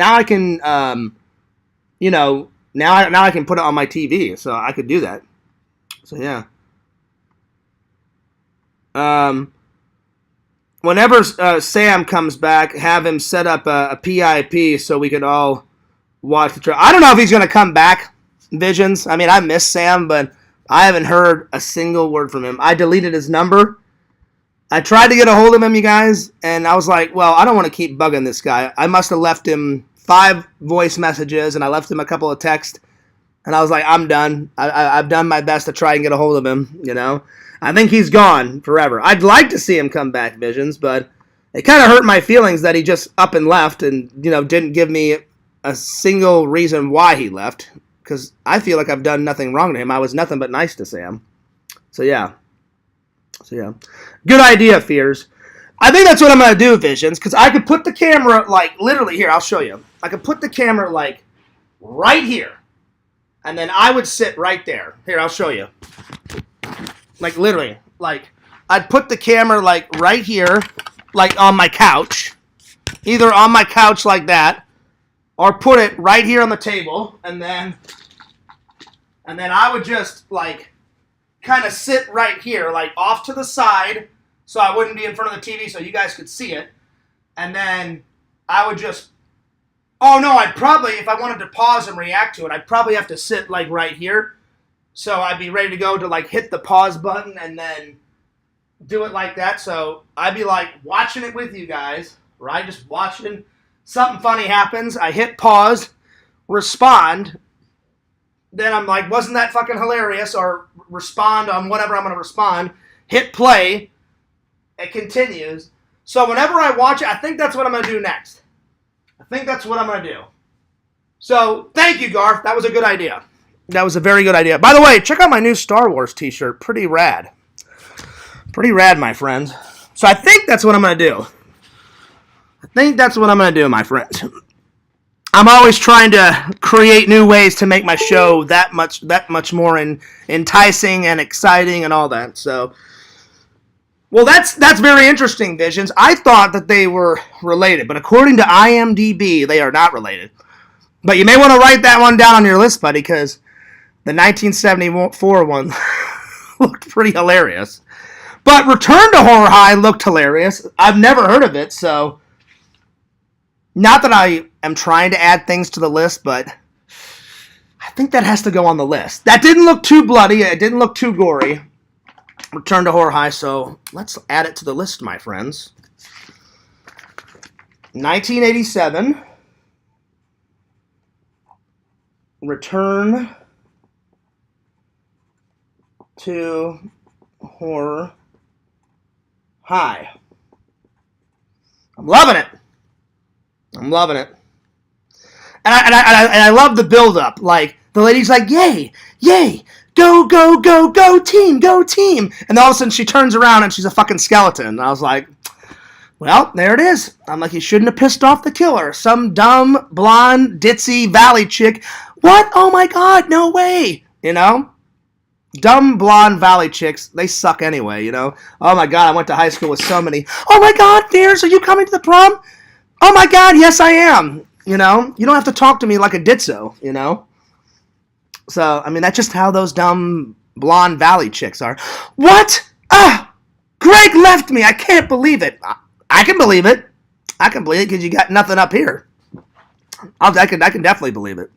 you know. Now I can put it on my TV, so I could do that. So, yeah. Whenever Sam comes back, have him set up a PIP so we could all watch the trailer. I don't know if he's going to come back, Visions. I mean, I miss Sam, but I haven't heard a single word from him. I deleted his number. I tried to get a hold of him, you guys, and I was like, well, I don't want to keep bugging this guy. I must have left him 5 voice messages, and I left him a couple of texts, and I was like, I'm done. I've done my best to try and get a hold of him, you know. I think he's gone forever. I'd like to see him come back, Visions, but it kind of hurt my feelings that he just up and left and, you know, didn't give me a single reason why he left, because I feel like I've done nothing wrong to him. I was nothing but nice to Sam. So, yeah. Good idea, Fears. I think that's what I'm going to do, Visions, because I could put the camera, like, literally, here, I'll show you. I could put the camera, like, right here, and then I would sit right there. Here, I'll show you. Like, literally, like, I'd put the camera, like, right here, like, on my couch, either on my couch like that, or put it right here on the table, and then I would just, like, kind of sit right here, like, off to the side, so I wouldn't be in front of the TV so you guys could see it. And then I would just, oh no, I'd probably, if I wanted to pause and react to it, I'd probably have to sit like right here. So I'd be ready to go to like hit the pause button and then do it like that. So I'd be like watching it with you guys, right? Just watching. Something funny happens. I hit pause, respond. Then I'm like, wasn't that fucking hilarious? Or respond on whatever I'm going to respond. Hit play. It continues. So whenever I watch it, I think that's what I'm going to do next. I think that's what I'm going to do. So thank you, Garth. That was a good idea. That was a very good idea. By the way, check out my new Star Wars t-shirt. Pretty rad. Pretty rad, my friends. So I think that's what I'm going to do. I think that's what I'm going to do, my friends. I'm always trying to create new ways to make my show that much more enticing and exciting and all that. So, well, that's very interesting, Visions. I thought that they were related, but according to IMDb, they are not related. But you may want to write that one down on your list, buddy, because The 1974 one looked pretty hilarious. But Return to Horror High looked hilarious. I've never heard of it, so... Not that I am trying to add things to the list, but I think that has to go on the list. That didn't look too bloody. It didn't look too gory. Return to Horror High, so let's add it to the list, my friends. 1987. Return to Horror High. I'm loving it. I'm loving it. And I love the build-up. Like, the lady's like, yay, yay, go, go, go, go team, go team. And all of a sudden she turns around and she's a fucking skeleton. And I was like, well, there it is. I'm like, you shouldn't have pissed off the killer. Some dumb, blonde, ditzy valley chick. What? Oh my God, no way. You know? Dumb, blonde valley chicks, they suck anyway, you know? Oh my God, I went to high school with so many. Oh my God, Fears, are you coming to the prom? Oh my God, yes I am. You know? You don't have to talk to me like a ditzo, you know? So, I mean, that's just how those dumb, blonde valley chicks are. What? Ah! Greg left me. I can't believe it. I can believe it. I can believe it because you got nothing up here. I can definitely believe it.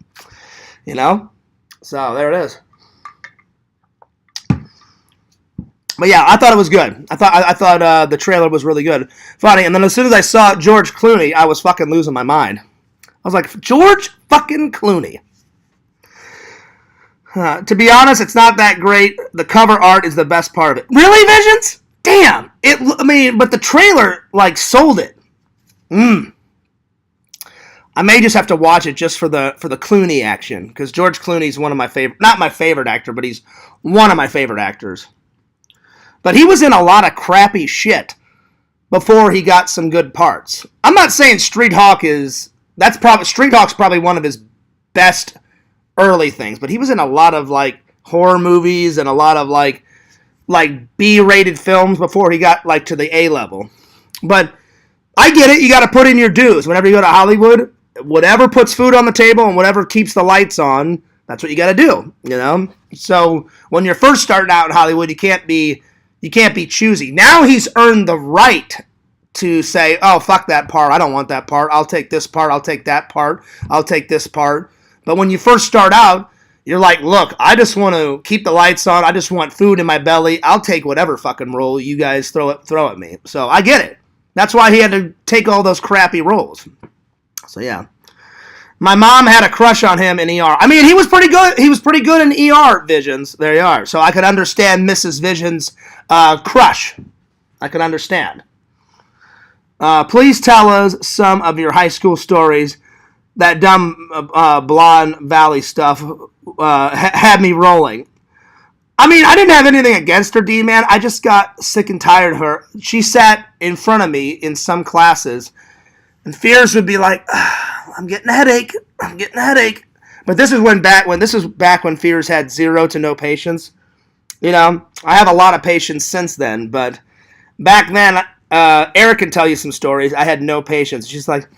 You know? So, there it is. But yeah, I thought it was good. I thought the trailer was really good. Funny, and then as soon as I saw George Clooney, I was fucking losing my mind. I was like, George fucking Clooney. To be honest, it's not that great. The cover art is the best part of it. Really, Visions? Damn. But the trailer, like, sold it. I may just have to watch it just for the Clooney action, because George Clooney's one of my favorite, not my favorite actor, but he's one of my favorite actors. But he was in a lot of crappy shit before he got some good parts. I'm not saying Street Hawk's probably one of his best early things, but he was in a lot of like horror movies and a lot of like B-rated films before he got like to the A level. But I get it, you got to put in your dues. Whenever you go to Hollywood, whatever puts food on the table and whatever keeps the lights on, that's what you got to do, you know? So when you're first starting out in Hollywood, you can't be choosy. Now he's earned the right to say, oh, fuck that part. I don't want that part. I'll take this part. I'll take that part. I'll take this part. But when you first start out, you're like, look, I just want to keep the lights on. I just want food in my belly. I'll take whatever fucking role you guys throw at me. So I get it. That's why he had to take all those crappy roles. So yeah. My mom had a crush on him in ER. I mean, he was pretty good. He was pretty good in ER, Visions. There you are. So I could understand Mrs. Visions' crush. I could understand. Please tell us some of your high school stories. That dumb blonde valley stuff had me rolling. I mean, I didn't have anything against her, D-Man. I just got sick and tired of her. She sat in front of me in some classes, and Fears would be like, I'm getting a headache. I'm getting a headache. But this is back when Fears had zero to no patience. You know, I have a lot of patience since then, but back then, Eric can tell you some stories. I had no patience. She's like,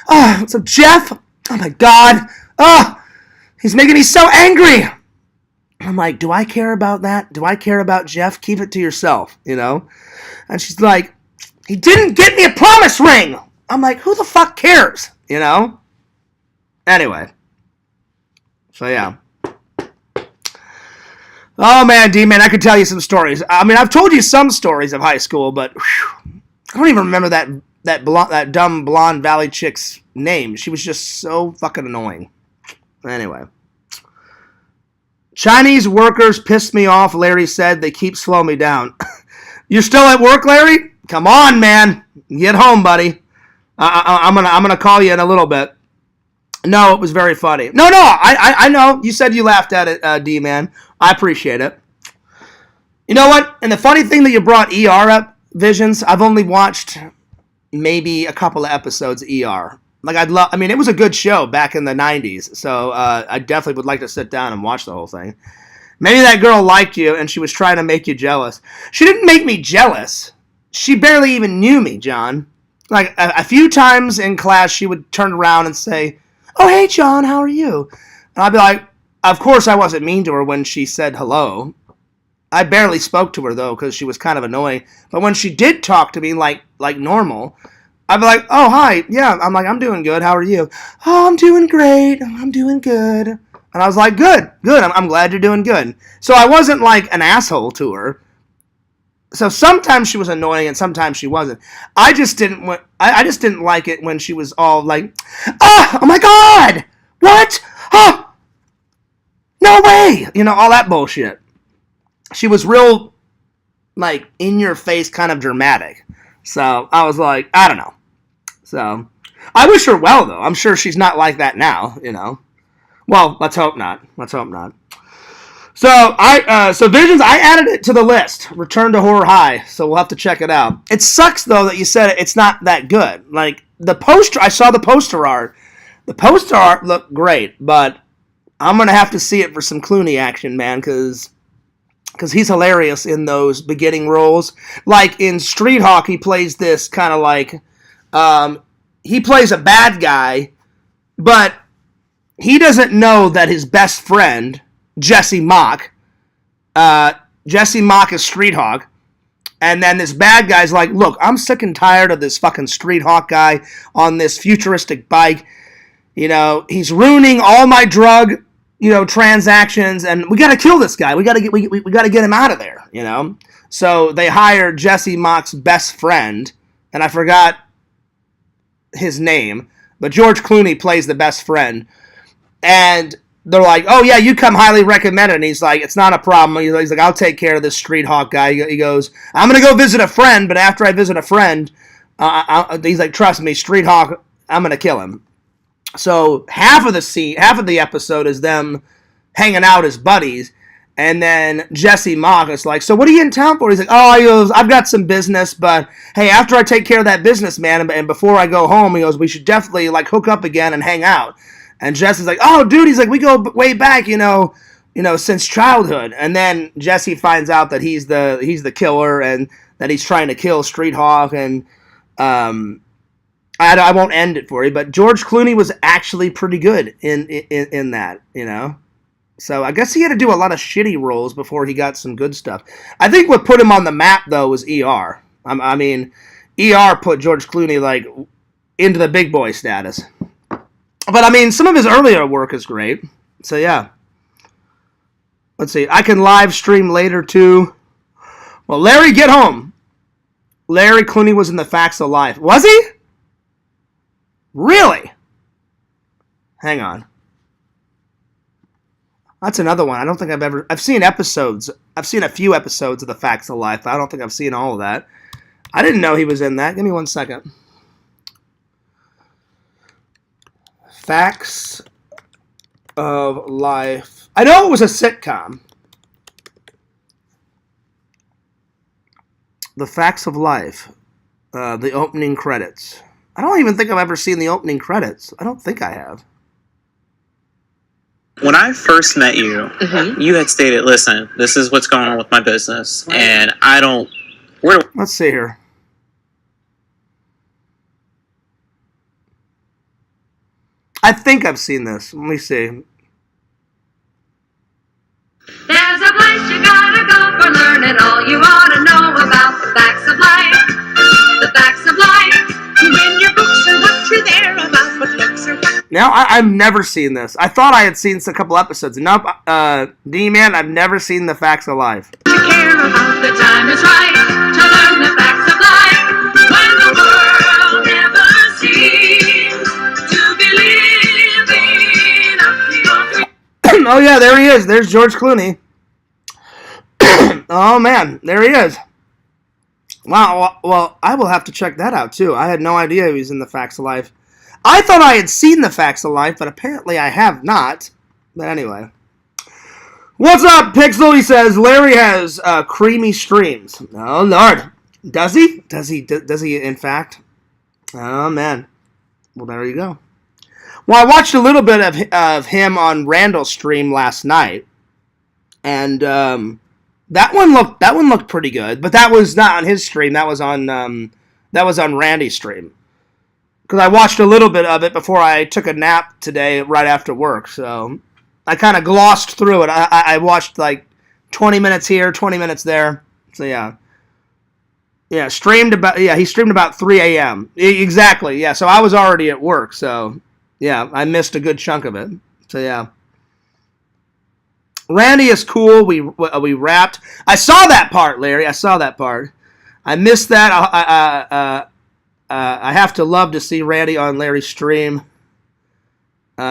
oh, so Jeff, oh my God, oh, he's making me so angry. I'm like, do I care about that? Do I care about Jeff? Keep it to yourself, you know? And she's like, he didn't get me a promise ring. I'm like, who the fuck cares, you know? Anyway. So, yeah. Oh, man, D-Man, I could tell you some stories. I mean, I've told you some stories of high school, but whew, I don't even remember that dumb blonde valley chick's name. She was just so fucking annoying. Anyway. Chinese workers pissed me off, Larry said. They keep slowing me down. You're still at work, Larry? Come on, man. Get home, buddy. I'm gonna call you in a little bit. No, it was very funny. No, I know. You said you laughed at it, D-Man. I appreciate it. You know what? And the funny thing that you brought ER up, Visions, I've only watched maybe a couple of episodes of ER. Like, it was a good show back in the 90s, so I definitely would like to sit down and watch the whole thing. Maybe that girl liked you, and she was trying to make you jealous. She didn't make me jealous. She barely even knew me, John. Like, a few times in class, she would turn around and say, oh, hey, John, how are you? And I'd of course, I wasn't mean to her when she said hello. I barely spoke to her, though, because she was kind of annoying. But when she did talk to me like normal, I'd be like, oh, hi. Yeah, I'm like, I'm doing good. How are you? Oh, I'm doing great. I'm doing good. And I was like, good. I'm glad you're doing good. So I wasn't like an asshole to her. So sometimes she was annoying and sometimes she wasn't. I just didn't like it when she was all like, oh my God, what? Oh, no way. You know, all that bullshit. She was real, like, in your face, kind of dramatic. So I was like, I don't know. So I wish her well, though. I'm sure she's not like that now, you know. Well, let's hope not. So so Visions, I added it to the list. Return to Horror High. So we'll have to check it out. It sucks though that you said it's not that good. Like the poster, I saw the poster art. The poster art looked great, but I'm gonna have to see it for some Clooney action, man, because he's hilarious in those beginning roles. Like in Street Hawk, he plays this kind of like he plays a bad guy, but he doesn't know that his best friend, Jesse Mock is Street Hawk, and then this bad guy's like, look, I'm sick and tired of this fucking Street Hawk guy on this futuristic bike. You know, he's ruining all my drug, you know, transactions, and we gotta kill this guy. We gotta get him out of there, you know. So they hire Jesse Mock's best friend, and I forgot his name, but George Clooney plays the best friend, and they're like, oh, yeah, you come highly recommended. And he's like, it's not a problem. He's like, I'll take care of this Street Hawk guy. He goes, I'm going to go visit a friend, but after I visit a friend, he's like, trust me, Street Hawk, I'm going to kill him. So half of the episode is them hanging out as buddies. And then Jesse Mock is like, so what are you in town for? He's like, oh, he goes, I've got some business, but hey, after I take care of that business, man, and before I go home, he goes, we should definitely like hook up again and hang out. And Jesse's like, oh, dude, he's like, we go way back, you know, since childhood. And then Jesse finds out that he's the killer and that he's trying to kill Street Hawk. And I won't end it for you, but George Clooney was actually pretty good in that, you know. So I guess he had to do a lot of shitty roles before he got some good stuff. I think what put him on the map, though, was ER. I mean, ER put George Clooney, like, into the big boy status. But, I mean, some of his earlier work is great. So, yeah. Let's see. I can live stream later, too. Well, Larry, get home. Larry Clooney was in The Facts of Life. Was he? Really? Hang on. That's another one. I don't think I've seen episodes. I've seen a few episodes of The Facts of Life. I don't think I've seen all of that. I didn't know he was in that. Give me 1 second. Facts of Life. I know it was a sitcom. The Facts of Life. The opening credits. I don't even think I've ever seen the opening credits. I don't think I have. When I first met you, you had stated, listen, this is what's going on with my business, and I don't... Let's see here. I think I've seen this. Let me see. There's a place you gotta go for learning all you ought to know about the facts of life. The facts of life. In your books and what you're there about what looks are... Now, I've never seen this. I thought I had seen a couple episodes. Nope. D-Man, I've never seen The Facts of Life. You care about the time is right to learn the facts of life. When the world never seems to be living up to your... Oh, yeah, there he is. There's George Clooney. Oh, man, there he is. Wow, well, I will have to check that out, too. I had no idea he was in The Facts of Life. I thought I had seen The Facts of Life, but apparently I have not. But anyway. What's up, Pixel? He says, Larry has creamy streams. Oh, Lord. Does he? Does he, in fact? Oh, man. Well, there you go. Well, I watched a little bit of him on Randall's stream last night. And that one looked pretty good. But that was not on his stream. That was on Randy's stream. Because I watched a little bit of it before I took a nap today right after work. So I kind of glossed through it. I watched like 20 minutes here, 20 minutes there. So yeah. Yeah, he streamed about 3 a.m. Exactly, yeah. So I was already at work, so yeah, I missed a good chunk of it. So yeah. Randy is cool. We rapped. I saw that part, Larry. I saw that part. I missed that. I have to love to see Randy on Larry's stream.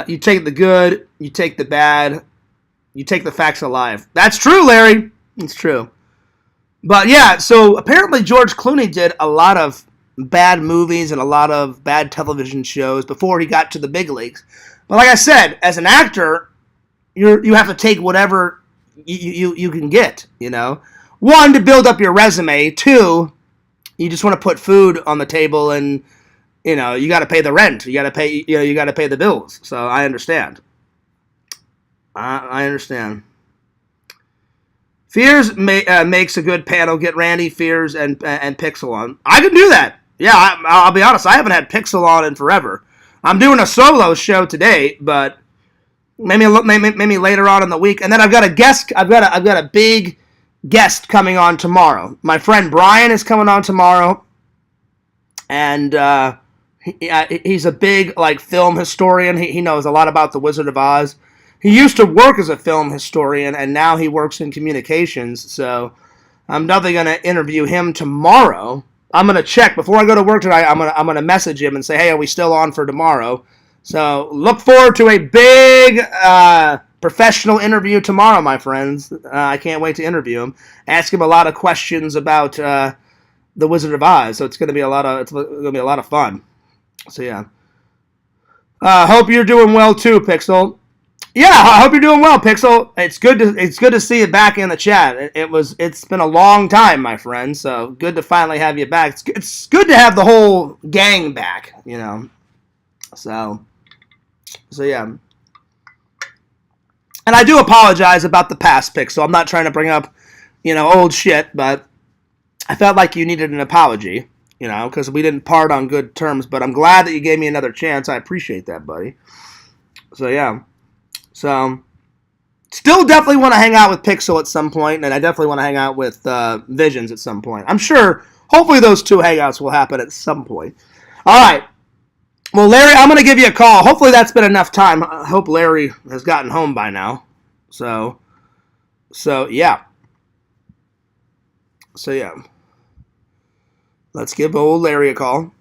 You take the good, you take the bad, you take the facts of life. That's true, Larry. It's true. But yeah, so apparently George Clooney did a lot of bad movies and a lot of bad television shows before he got to the big leagues. But like I said, as an actor, you have to take whatever you can get, you know. One, to build up your resume. Two, you just want to put food on the table, and you know you got to pay the rent. You got to pay the bills. So I understand. I understand. Fears makes a good panel. Get Randy, Fears, and Pixel on. I can do that. Yeah, I'll be honest. I haven't had Pixel on in forever. I'm doing a solo show today, but maybe later on in the week. And then I've got a guest. I've got a big guest coming on tomorrow. My friend Brian is coming on tomorrow, and he's a big like film historian. He knows a lot about the Wizard of Oz. He used to work as a film historian, and now he works in communications. So I'm definitely going to interview him tomorrow. I'm going to check before I go to work tonight. I'm going to message him and say, hey, are we still on for tomorrow? So look forward to a big professional interview tomorrow, my friends. I can't wait to interview him. Ask him a lot of questions about the Wizard of Oz. So it's going to be a lot of fun. So yeah. Hope you're doing well too, Pixel. Yeah, I hope you're doing well, Pixel. It's good to see you back in the chat. It's been a long time, my friend. So good to finally have you back. It's good to have the whole gang back, you know. So yeah. And I do apologize about the past, Pixel. I'm not trying to bring up, you know, old shit, but I felt like you needed an apology, you know, because we didn't part on good terms. But I'm glad that you gave me another chance. I appreciate that, buddy. So yeah. So, still definitely want to hang out with Pixel at some point, and I definitely want to hang out with Visions at some point. I'm sure, hopefully those two hangouts will happen at some point. All right. Well, Larry, I'm going to give you a call. Hopefully that's been enough time. I hope Larry has gotten home by now. So yeah. So, yeah. Let's give old Larry a call,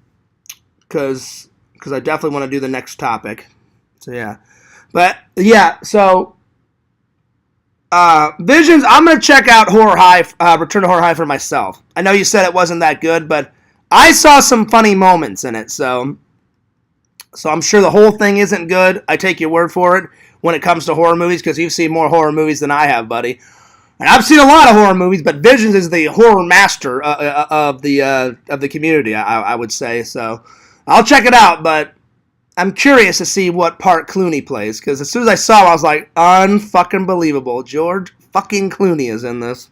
because I definitely want to do the next topic. So, yeah. But, yeah, so, Visions, I'm going to check out Return to Horror High for myself. I know you said it wasn't that good, but I saw some funny moments in it, so I'm sure the whole thing isn't good. I take your word for it when it comes to horror movies, because you've seen more horror movies than I have, buddy. And I've seen a lot of horror movies, but Visions is the horror master of the community, I would say, so I'll check it out, but I'm curious to see what part Clooney plays, because as soon as I saw him, I was like, unfucking believable. George fucking Clooney is in this.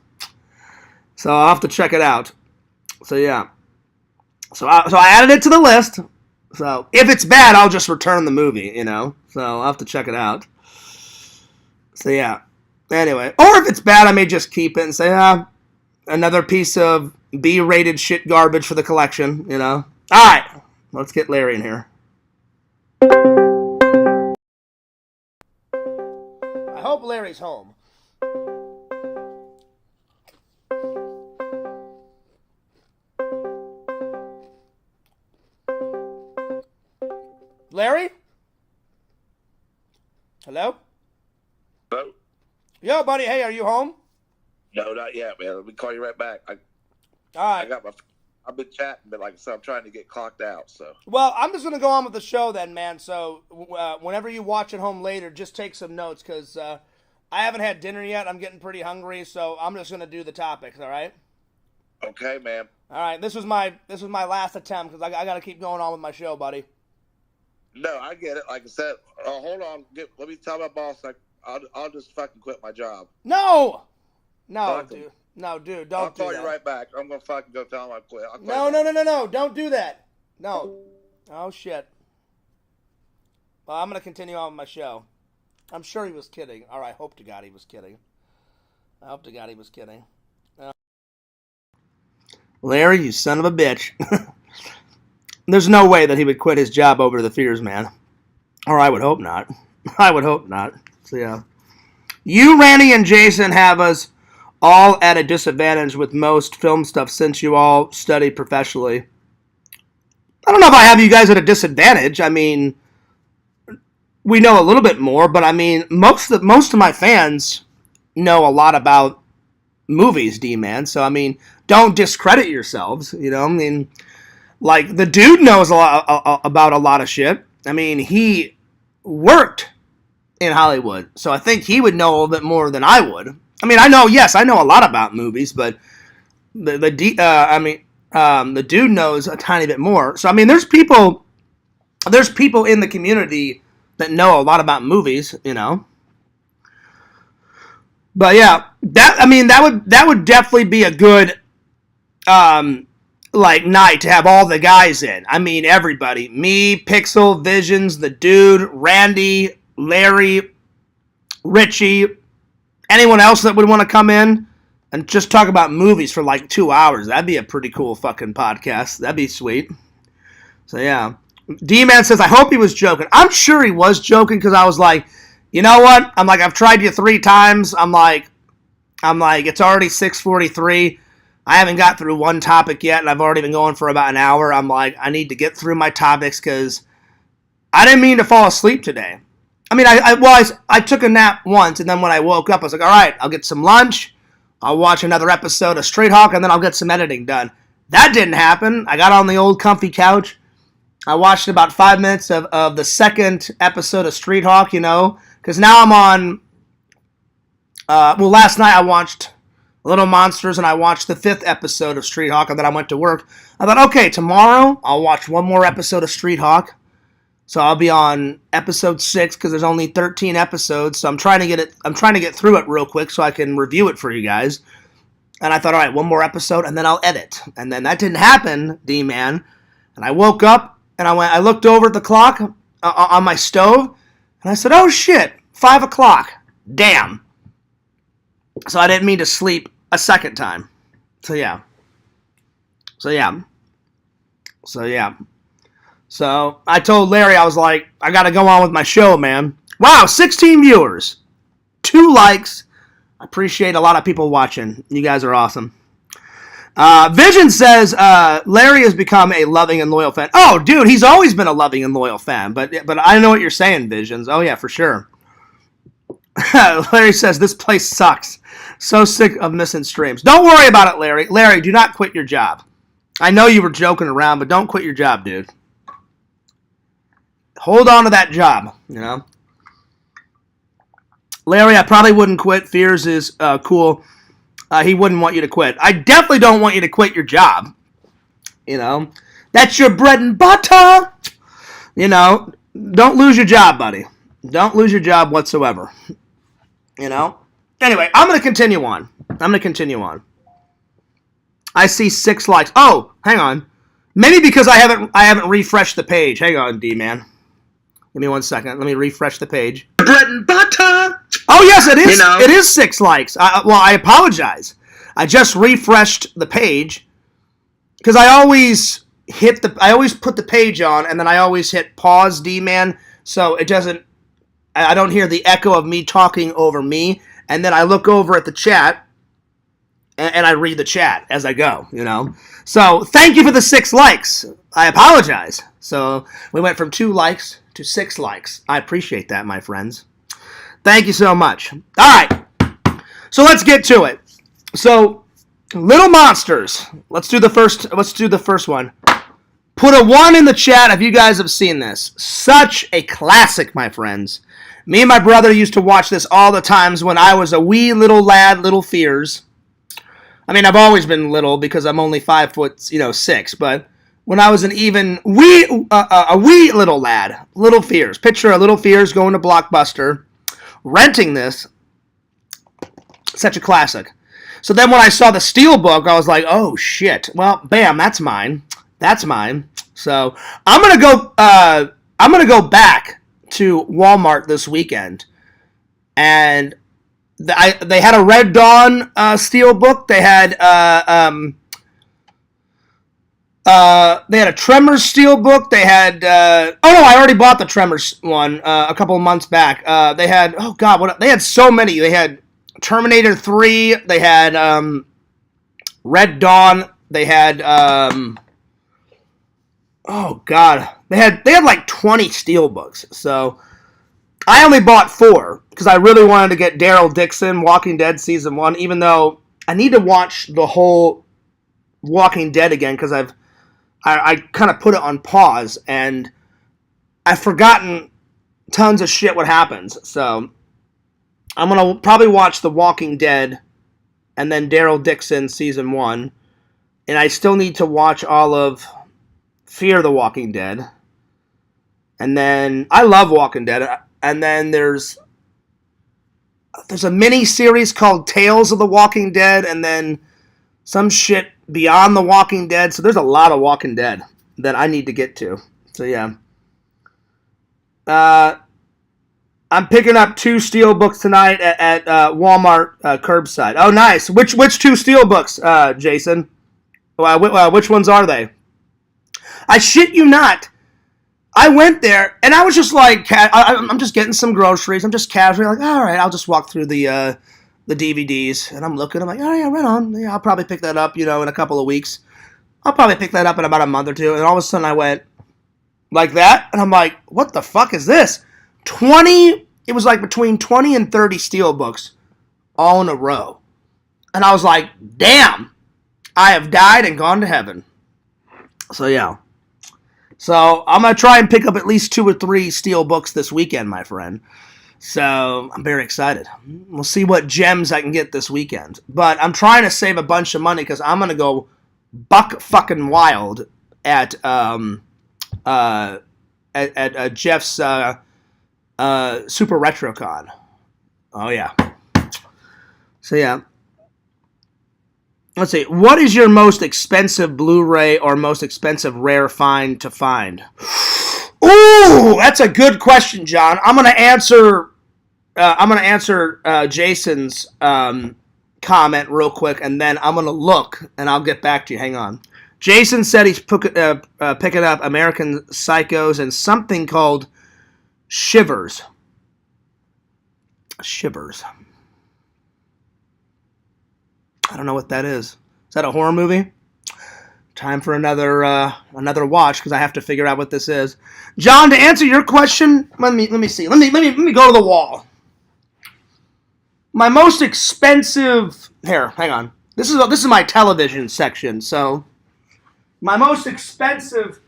So I'll have to check it out. So yeah. So I added it to the list. So if it's bad, I'll just return the movie, you know. So I'll have to check it out. So yeah. Anyway. Or if it's bad, I may just keep it and say, another piece of B-rated shit garbage for the collection, you know. Alright. Let's get Larry in here. I hope Larry's home. Larry? Hello? Hello? Yo, buddy. Hey, are you home? No, not yet, man. Let me call you right back. All right. I've been chatting, but like I said, I'm trying to get clocked out. So. Well, I'm just gonna go on with the show then, man. So whenever you watch at home later, just take some notes, because I haven't had dinner yet. I'm getting pretty hungry, so I'm just gonna do the topics. All right. Okay, man. All right. This was my last attempt, because I got to keep going on with my show, buddy. No, I get it. Like I said, hold on. Let me tell my boss. I'll just fucking quit my job. No, dude. No, dude, don't do that. I'll call you right back. I'm going to fucking go tell him I quit. No. Don't do that. No. Oh, shit. Well, I'm going to continue on with my show. I'm sure he was kidding. Or I hope to God he was kidding. I hope to God he was kidding. Larry, you son of a bitch. There's no way that he would quit his job over the fears, man. Or I would hope not. I would hope not. So, yeah. You, Randy, and Jason have us all at a disadvantage with most film stuff since you all study professionally. I don't know if I have you guys at a disadvantage. I mean, we know a little bit more, but I mean, most of my fans know a lot about movies, D-Man. So, I mean, don't discredit yourselves, you know? I mean, like, the dude knows a lot about a lot of shit. I mean, he worked in Hollywood, so I think he would know a little bit more than I would. I mean, I know a lot about movies, but the dude knows a tiny bit more. So, I mean, there's people in the community that know a lot about movies, you know. But yeah, that would definitely be a good night to have all the guys in. I mean, everybody. Me, Pixel, Visions, the dude, Randy, Larry, Richie, anyone else that would want to come in and just talk about movies for like 2 hours. That'd be a pretty cool fucking podcast. That'd be sweet. So yeah. D-Man says, I hope he was joking. I'm sure he was joking because I was like, you know what? I'm like, I've tried you 3 times. I'm like, it's already 6:43. I haven't got through one topic yet, and I've already been going for about an hour. I'm like, I need to get through my topics because I didn't mean to fall asleep today. I mean, I took a nap once, and then when I woke up, I was like, all right, I'll get some lunch, I'll watch another episode of Straight Hawk, and then I'll get some editing done. That didn't happen. I got on the old comfy couch. I watched about 5 minutes of the second episode of Street Hawk, you know, because now I'm on, last night I watched Little Monsters, and I watched the 5th episode of Street Hawk, and then I went to work. I thought, okay, tomorrow I'll watch one more episode of Street Hawk. So I'll be on episode 6 because there's only 13 episodes. So I'm trying to get through it real quick so I can review it for you guys. And I thought, all right, one more episode, and then I'll edit. And then that didn't happen, D-Man. And I woke up and I looked over at the clock on my stove, and I said, oh shit, 5 o'clock. Damn. So I didn't mean to sleep a second time. So yeah. So I told Larry, I was like, I got to go on with my show, man. Wow, 16 viewers. 2 likes. I appreciate a lot of people watching. You guys are awesome. Vision says, Larry has become a loving and loyal fan. Oh, dude, he's always been a loving and loyal fan. But I know what you're saying, Visions. Oh, yeah, for sure. Larry says, this place sucks. So sick of missing streams. Don't worry about it, Larry. Larry, do not quit your job. I know you were joking around, but don't quit your job, dude. Hold on to that job, you know. Larry, I probably wouldn't quit. Fears is cool. He wouldn't want you to quit. I definitely don't want you to quit your job. You know, that's your bread and butter. You know, don't lose your job, buddy. Don't lose your job whatsoever. You know. Anyway, I'm going to continue on. I see 6 likes. Oh, hang on. Maybe because I haven't refreshed the page. Hang on, D-Man. Give me 1 second. Let me refresh the page. Bread and butter. Oh yes, it is. You know. It is 6 likes. I apologize. I just refreshed the page because I always put the page on and then I always hit pause, D-Man, so it doesn't. I don't hear the echo of me talking over me, and then I look over at the chat and I read the chat as I go. You know. So thank you for the 6 likes. I apologize. So we went from 2 likes to 6 likes. I appreciate that, my friends. Thank you so much. All right. So let's get to it. So, Little Monsters. Let's do the first one. Put a 1 in the chat if you guys have seen this. Such a classic, my friends. Me and my brother used to watch this all the times when I was a wee little lad, little fears. I mean, I've always been little because I'm only 5'6", but when I was a wee little lad, Little Fears. Picture a Little Fears going to Blockbuster, renting this. Such a classic. So then when I saw the SteelBook, I was like, oh shit. Well, bam, that's mine. So I'm gonna go back to Walmart this weekend and they had a Red Dawn SteelBook. They had a Tremors SteelBook. They had I already bought the Tremors one a couple of months back. They had they had so many. They had Terminator 3. They had Red Dawn. They had they had like 20 SteelBooks. So I only bought 4 because I really wanted to get Daryl Dixon, Walking Dead Season 1, even though I need to watch the whole Walking Dead again because I kind of put it on pause, and I've forgotten tons of shit what happens. So I'm going to probably watch The Walking Dead and then Daryl Dixon Season 1. And I still need to watch all of Fear the Walking Dead. And then I love Walking Dead. And then there's a mini series called Tales of the Walking Dead, and then some shit Beyond the Walking Dead. So there's a lot of Walking Dead that I need to get to. So yeah. I'm picking up 2 SteelBooks tonight at Walmart curbside. Oh, nice. Which 2 SteelBooks, Jason? Which ones are they? I shit you not. I went there, and I was just like, I'm just getting some groceries. I'm just casually like, all right, I'll just walk through the DVDs, and I'm looking. I'm like, oh yeah, right on. Yeah, I'll probably pick that up, in a couple of weeks. I'll probably pick that up in about a month or 2. And all of a sudden, I went like that, and I'm like, what the fuck is this? 20. It was like between 20 and 30 SteelBooks, all in a row, and I was like, damn, I have died and gone to heaven. So yeah. So I'm gonna try and pick up at least 2 or 3 SteelBooks this weekend, my friend. So I'm very excited. We'll see what gems I can get this weekend. But I'm trying to save a bunch of money because I'm gonna go buck fucking wild at Jeff's Super RetroCon. Oh yeah. So yeah. Let's see. What is your most expensive Blu-ray or most expensive rare find to find? Ooh, that's a good question, John. I'm gonna answer Jason's comment real quick, and then I'm gonna look, and I'll get back to you. Hang on. Jason said he's picking up American Psychos and something called Shivers. Shivers. I don't know what that is. Is that a horror movie? Time for another watch because I have to figure out what this is. John, to answer your question, let me see. Let me go to the wall. My most expensive. Here, hang on. This is my television section. So, my most expensive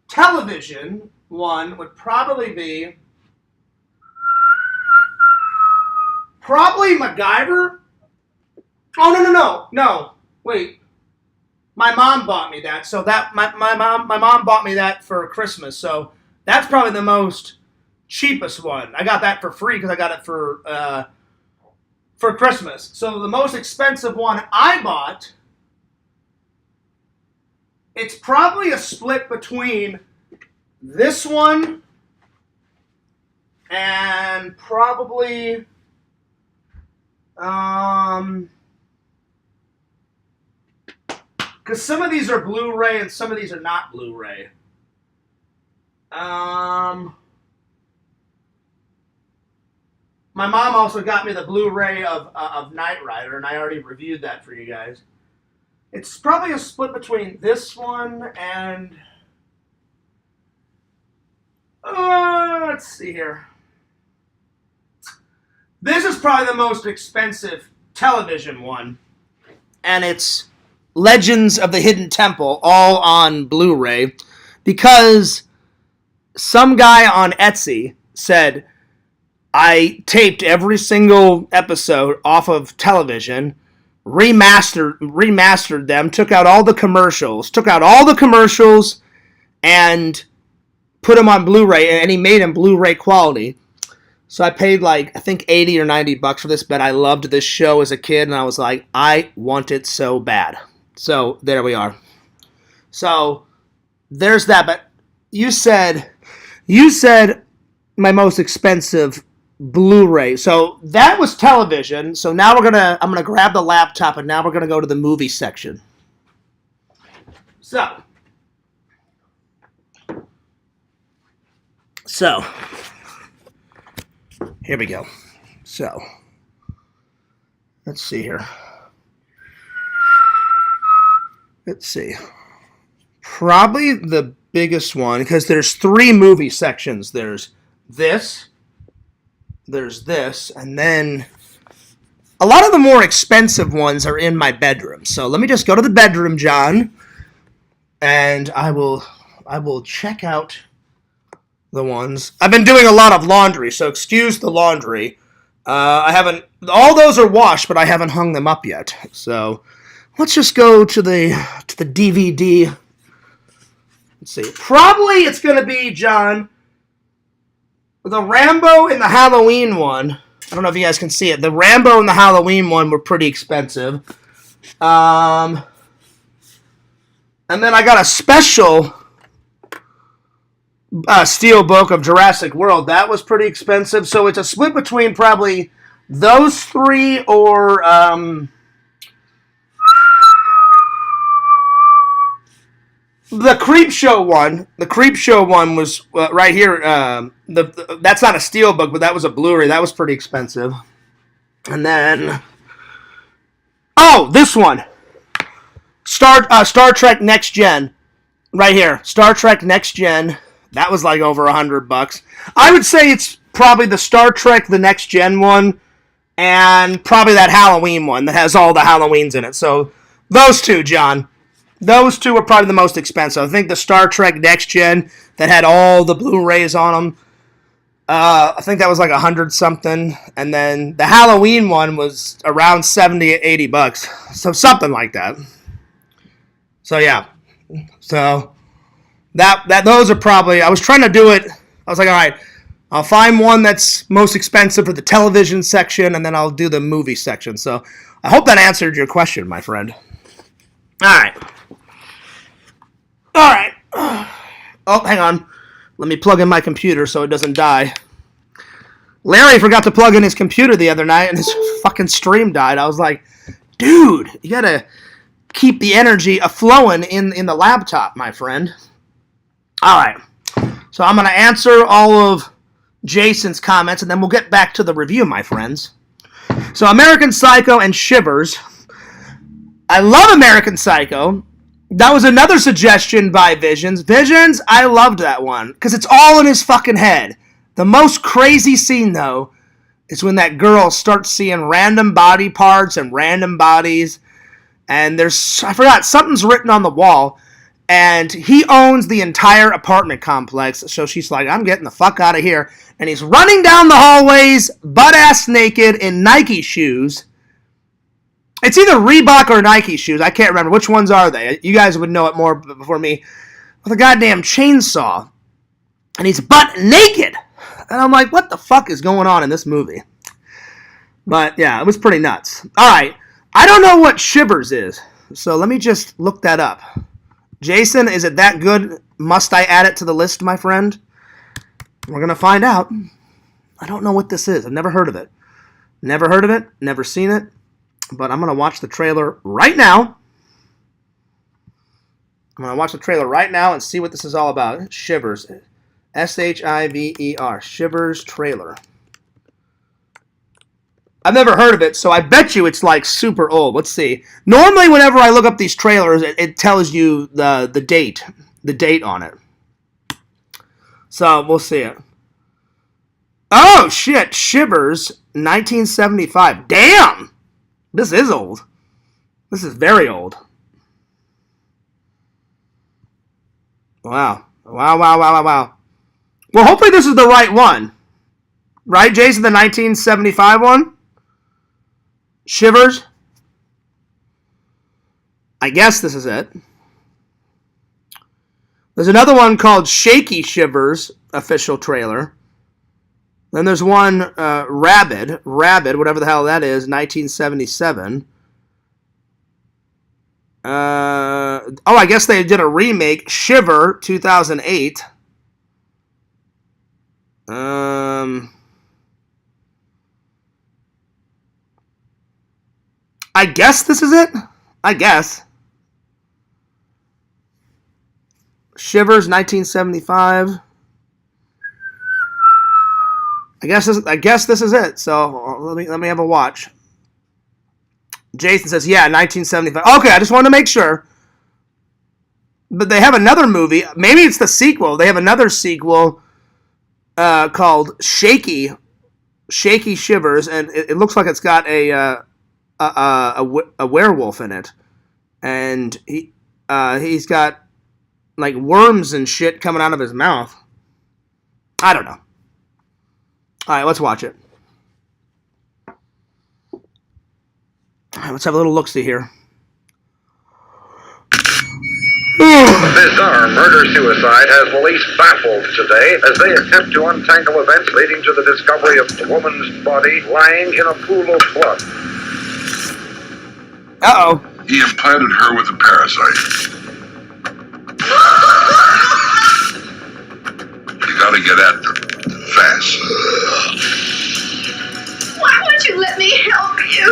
television one would probably be MacGyver. Oh no! Wait, my mom bought me that. So that my mom bought me that for Christmas. So that's probably the most cheapest one. I got that for free because I got it for Christmas. So the most expensive one I bought, it's probably a split between this one and probably because some of these are Blu-ray and some of these are not Blu-ray. My mom also got me the Blu-ray of Knight Rider, and I already reviewed that for you guys. It's probably a split between this one and... let's see here. This is probably the most expensive television one, and it's Legends of the Hidden Temple, all on Blu-ray, because some guy on Etsy said, I taped every single episode off of television, remastered them, took out all the commercials, and put them on Blu-ray, and he made them Blu-ray quality. So I paid I think $80 or $90 for this, but I loved this show as a kid, and I was like, I want it so bad. So there we are. So there's that. But you said my most expensive Blu-ray. So that was television. So now I'm gonna grab the laptop, and now we're gonna go to the movie section. So here we go. So let's see here. Let's see. Probably the biggest one, because there's 3 movie sections. There's this, and then a lot of the more expensive ones are in my bedroom. So let me just go to the bedroom, John, and I will check out the ones. I've been doing a lot of laundry, so excuse the laundry. I haven't. All those are washed, but I haven't hung them up yet. So let's just go to the DVD. Let's see. Probably it's going to be, John, the Rambo and the Halloween one. I don't know if you guys can see it. The Rambo and the Halloween one were pretty expensive. And then I got a special SteelBook of Jurassic World. That was pretty expensive. So it's a split between probably those 3 or the Creepshow one. The Creepshow one was right here. That's not a SteelBook, but that was a Blu-ray. That was pretty expensive. And then, this one, Star Trek Next Gen, right here. Star Trek Next Gen. That was like over $100. I would say it's probably the Star Trek The Next Gen one, and probably that Halloween one that has all the Halloweens in it. So those 2, John. Those 2 were probably the most expensive. I think the Star Trek Next Gen that had all the Blu-rays on them, I think that was like $100-something. And then the Halloween one was around $70, $80. So something like that. So yeah. So those are probably, I was trying to do it. I was like, all right, I'll find one that's most expensive for the television section, and then I'll do the movie section. So I hope that answered your question, my friend. All right. Oh, hang on. Let me plug in my computer so it doesn't die. Larry forgot to plug in his computer the other night, and his fucking stream died. I was like, dude, you gotta keep the energy a-flowing in the laptop, my friend. All right. So I'm going to answer all of Jason's comments, and then we'll get back to the review, my friends. So American Psycho and Shivers. I love American Psycho. That was another suggestion by Visions. Visions, I loved that one, because it's all in his fucking head. The most crazy scene, though, is when that girl starts seeing random body parts and random bodies, and I forgot, something's written on the wall, and he owns the entire apartment complex, so she's like, I'm getting the fuck out of here, and he's running down the hallways, butt-ass naked, in Nike shoes. It's either Reebok or Nike shoes, I can't remember, which ones are they? You guys would know it more before me. With a goddamn chainsaw, and he's butt naked, and I'm like, what the fuck is going on in this movie? But yeah, it was pretty nuts. Alright, I don't know what Shivers is, so let me just look that up. Jason, is it that good? Must I add it to the list, my friend? We're going to find out. I don't know what this is. I've never heard of it. Never heard of it. Never seen it. But I'm going to watch the trailer right now. I'm going to watch the trailer right now and see what this is all about. Shivers. S-H-I-V-E-R. Shivers trailer. I've never heard of it, so I bet you it's like super old. Let's see. Normally, whenever I look up these trailers, it tells you the date on it. So we'll see it. Oh shit! Shivers, 1975. Damn, this is old. This is very old. Wow. Wow. Well, hopefully this is the right one. Right, Jason, the 1975 one? Shivers? I guess this is it. There's another one called Shaky Shivers, official trailer. Then there's one, Rabid, whatever the hell that is, 1977. I guess they did a remake, Shiver, 2008. I guess this is it. I guess. Shivers, 1975. I guess this is it. So let me have a watch. Jason says, yeah, 1975. Okay, I just wanted to make sure. But they have another movie. Maybe it's the sequel. They have another sequel called Shaky Shivers, and it looks like it's got a werewolf in it, and he's got like worms and shit coming out of his mouth. I don't know. All right, let's watch it. All right, let's have a little look-see here. A bizarre murder-suicide has police baffled today as they attempt to untangle events leading to the discovery of a woman's body lying in a pool of blood. Uh-oh. He implanted her with a parasite. You gotta get at them fast. Why won't you let me help you?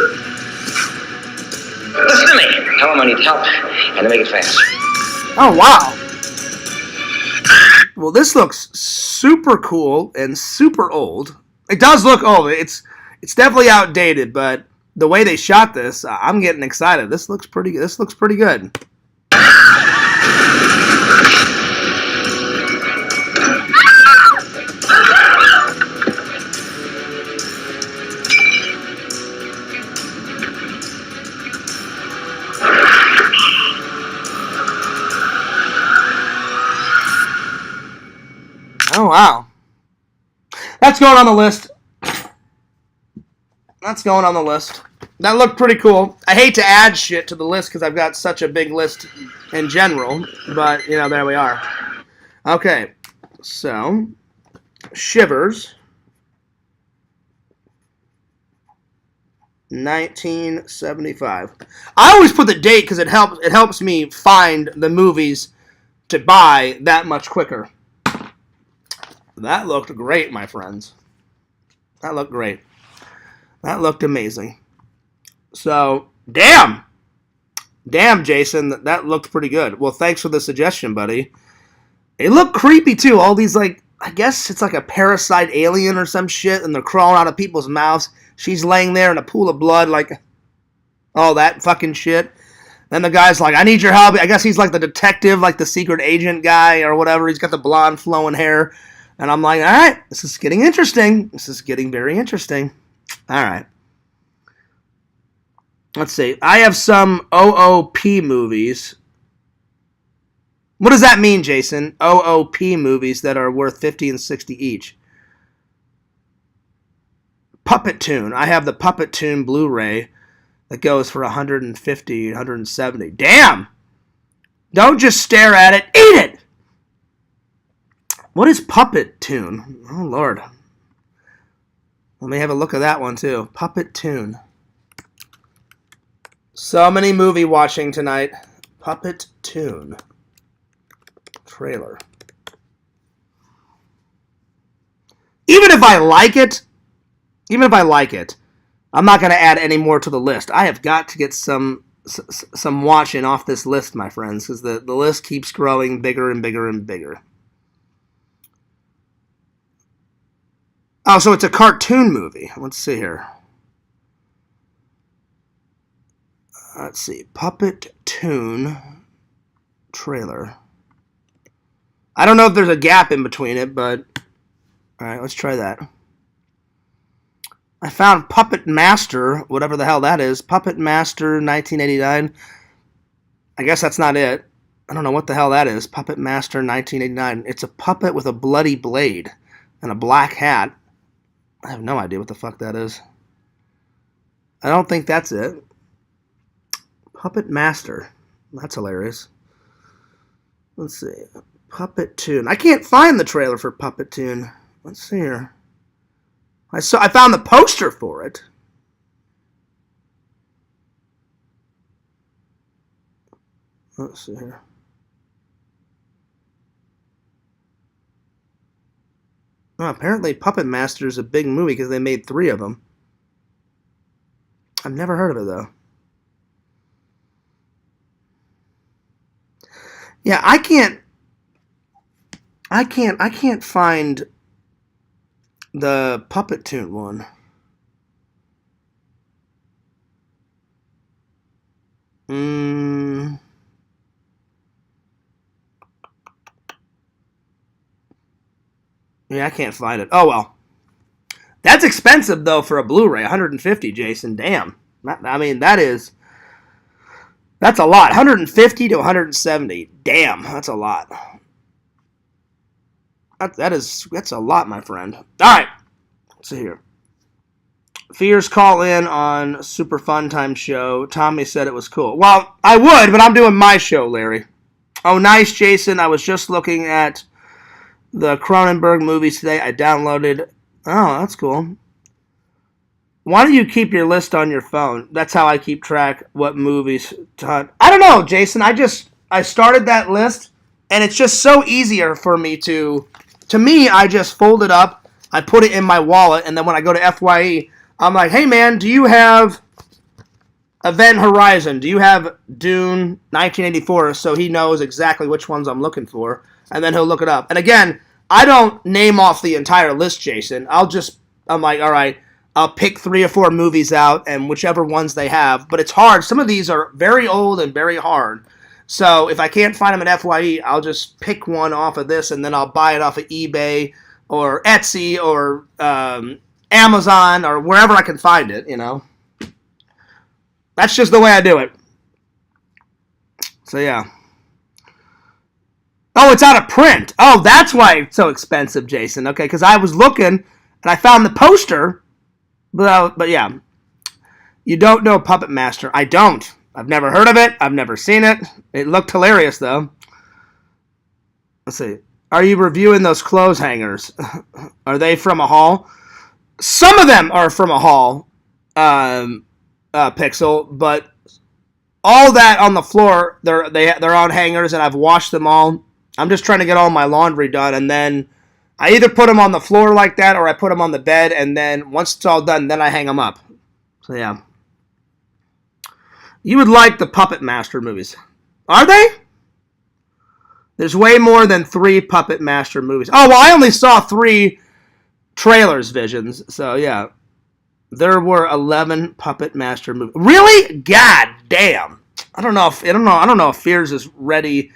Listen to me. Tell them I need help, and to make it fast. Oh, wow. Well, this looks super cool and super old. It does look old. It's definitely outdated, but the way they shot this, I'm getting excited. This looks pretty good. Oh, wow. That's going on the list. That looked pretty cool. I hate to add shit to the list because I've got such a big list in general. But, you know, there we are. Okay. So, Shivers. 1975. I always put the date because it helps me find the movies to buy that much quicker. That looked great, my friends. That looked great. That looked amazing. So, damn, Jason, that looked pretty good. Well, thanks for the suggestion, buddy. It looked creepy, too. All these, like, I guess it's like a parasite alien or some shit, and they're crawling out of people's mouths. She's laying there in a pool of blood, like, all that fucking shit. Then the guy's like, I need your help. I guess he's like the detective, like the secret agent guy or whatever. He's got the blonde flowing hair. And I'm like, all right, this is getting interesting. This is getting very interesting. All right. Let's see. I have some OOP movies. What does that mean, Jason? OOP movies that are worth $50 and $60 each. Puppet Tune. I have the Puppet Tune Blu-ray that goes for $150, $170. Damn! Don't just stare at it. Eat it! What is Puppet Tune? Oh, Lord. Let me have a look at that one, too. Puppet Tune. So many movie watching tonight. Puppet Tune. Trailer. Even if I like it, I'm not going to add any more to the list. I have got to get some watching off this list, my friends, because the list keeps growing bigger and bigger and bigger. Oh, so it's a cartoon movie. Let's see here. Let's see. Puppet Tune trailer. I don't know if there's a gap in between it, but all right, let's try that. I found Puppet Master, whatever the hell that is. Puppet Master 1989. I guess that's not it. I don't know what the hell that is. Puppet Master 1989. It's a puppet with a bloody blade and a black hat. I have no idea what the fuck that is. I don't think that's it. Puppet Master. That's hilarious. Let's see. Puppet Tune. I can't find the trailer for Puppet Tune. Let's see here. I found the poster for it. Let's see here. Oh, apparently Puppet Master is a big movie because they made 3 of them. I've never heard of it, though. Yeah, I can't find the Puppet Tune one. Yeah, I can't find it. Oh, well. That's expensive, though, for a Blu-ray. $150, Jason. Damn. I mean, that's a lot. $150 to $170. Damn, that's a lot. That's a lot, my friend. All right. Let's see here. Fears call in on Super Fun Time show. Tommy said it was cool. Well, I would, but I'm doing my show, Larry. Oh, nice, Jason. I was just looking at the Cronenberg movies today. I downloaded. Oh, that's cool. Why don't you keep your list on your phone? That's how I keep track what movies to hunt. I don't know, Jason. I started that list, and it's just so easier for me to me, I just fold it up, I put it in my wallet, and then when I go to FYE, I'm like, hey, man, do you have Event Horizon? Do you have Dune 1984? So he knows exactly which ones I'm looking for, and then he'll look it up. And again, I don't name off the entire list, Jason. I'm like, all right, I'll pick 3 or 4 movies out, and whichever ones they have. But it's hard. Some of these are very old and very hard. So if I can't find them at FYE, I'll just pick one off of this, and then I'll buy it off of eBay or Etsy or Amazon or wherever I can find it, you know. That's just the way I do it. So, yeah. Oh, it's out of print. Oh, that's why it's so expensive, Jason. Okay, because I was looking, and I found the poster. But yeah. You don't know Puppet Master. I don't. I've never heard of it. I've never seen it. It looked hilarious, though. Let's see. Are you reviewing those clothes hangers? Are they from a haul? Some of them are from a haul, Pixel, but all that on the floor, they're on hangers, and I've washed them all. I'm just trying to get all my laundry done, and then I either put them on the floor like that, or I put them on the bed, and then once it's all done, then I hang them up. So, yeah. You would like the Puppet Master movies. Are they? There's way more than 3 Puppet Master movies. Oh, well, I only saw 3 trailers, Visions. So, yeah. There were 11 Puppet Master movies. Really? God damn. I don't know if Fears is ready,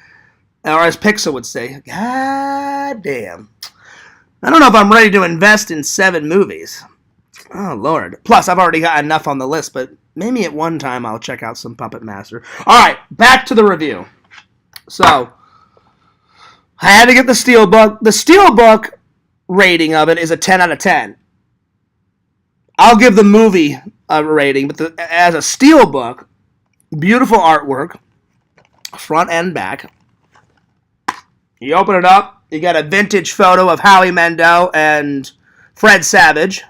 or as Pixel would say, God damn. I don't know if I'm ready to invest in 7 movies. Oh, Lord. Plus, I've already got enough on the list, but maybe at one time I'll check out some Puppet Master. All right, back to the review. So, I had to get the SteelBook. The SteelBook rating of it is a 10 out of 10. I'll give the movie a rating, but as a SteelBook, beautiful artwork, front and back. You open it up, you got a vintage photo of Howie Mandel and Fred Savage.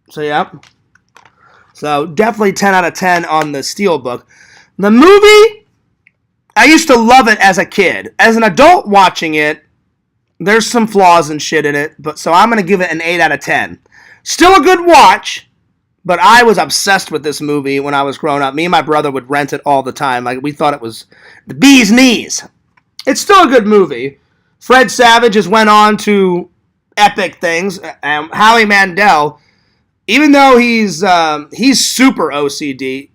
So, yeah. So, definitely 10 out of 10 on the SteelBook. The movie, I used to love it as a kid. As an adult watching it, there's some flaws and shit in it, but so I'm going to give it an 8 out of 10. Still a good watch, but I was obsessed with this movie when I was growing up. Me and my brother would rent it all the time. Like, we thought it was the bee's knees. It's still a good movie. Fred Savage has went on to epic things. Howie Mandel, even though he's super OCD,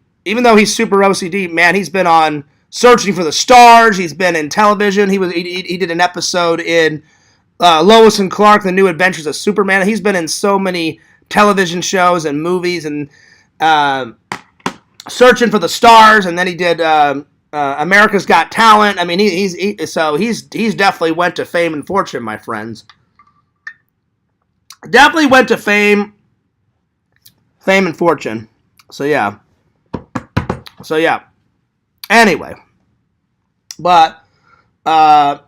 man, he's been on Searching for the Stars. He's been in television. He did an episode in Lois and Clark: The New Adventures of Superman. He's been in so many television shows and movies, and Searching for the Stars, and then he did America's Got Talent. I mean, he's definitely went to fame and fortune, my friends. Definitely went to fame and fortune. So yeah. Anyway, but I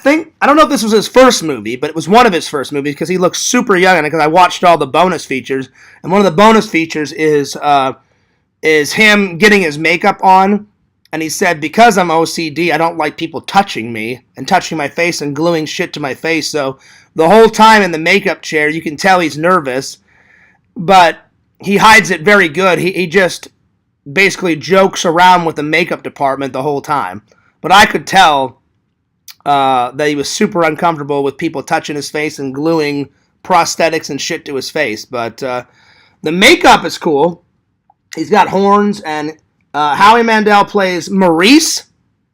think, I don't know if this was his first movie, but it was one of his first movies because he looks super young in it. Because I watched all the bonus features, and one of the bonus features is him getting his makeup on. And he said, because I'm OCD, I don't like people touching me and touching my face and gluing shit to my face. So the whole time in the makeup chair, you can tell he's nervous, but he hides it very good. He just basically jokes around with the makeup department the whole time. But I could tell that he was super uncomfortable with people touching his face and gluing prosthetics and shit to his face. But the makeup is cool. He's got horns, and Howie Mandel plays Maurice,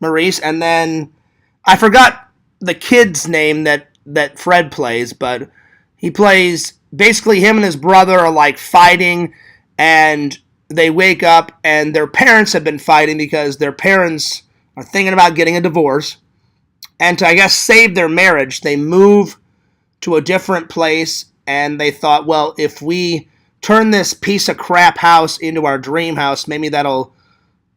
and then I forgot the kid's name that Fred plays, but he plays, basically him and his brother are like fighting, and they wake up and their parents have been fighting because their parents are thinking about getting a divorce. And to, I guess, save their marriage, they move to a different place, and they thought, well, if we turn this piece of crap house into our dream house, maybe that'll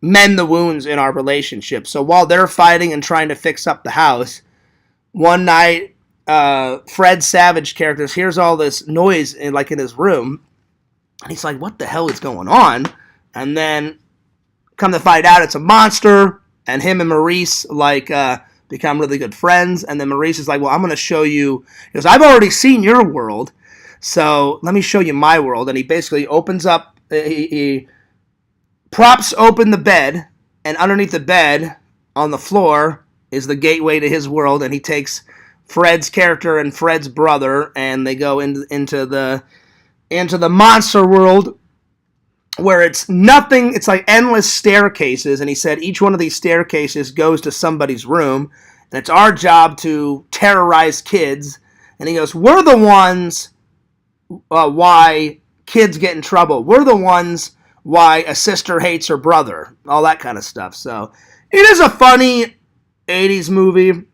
mend the wounds in our relationship. So while they're fighting and trying to fix up the house, one night, Fred Savage character hears all this noise in his room, and he's like, what the hell is going on? And then come to find out it's a monster, and him and Maurice become really good friends. And then Maurice is like, well, I'm going to show you, because I've already seen your world, so let me show you my world. And he basically opens up, he props open the bed, and underneath the bed on the floor is the gateway to his world, and he takes Fred's character and Fred's brother, and they go into the monster world, where it's nothing, it's like endless staircases, and he said each one of these staircases goes to somebody's room, and it's our job to terrorize kids. And he goes, we're the ones why kids get in trouble. We're the ones why a sister hates her brother. All that kind of stuff. So it is a funny 80s movie.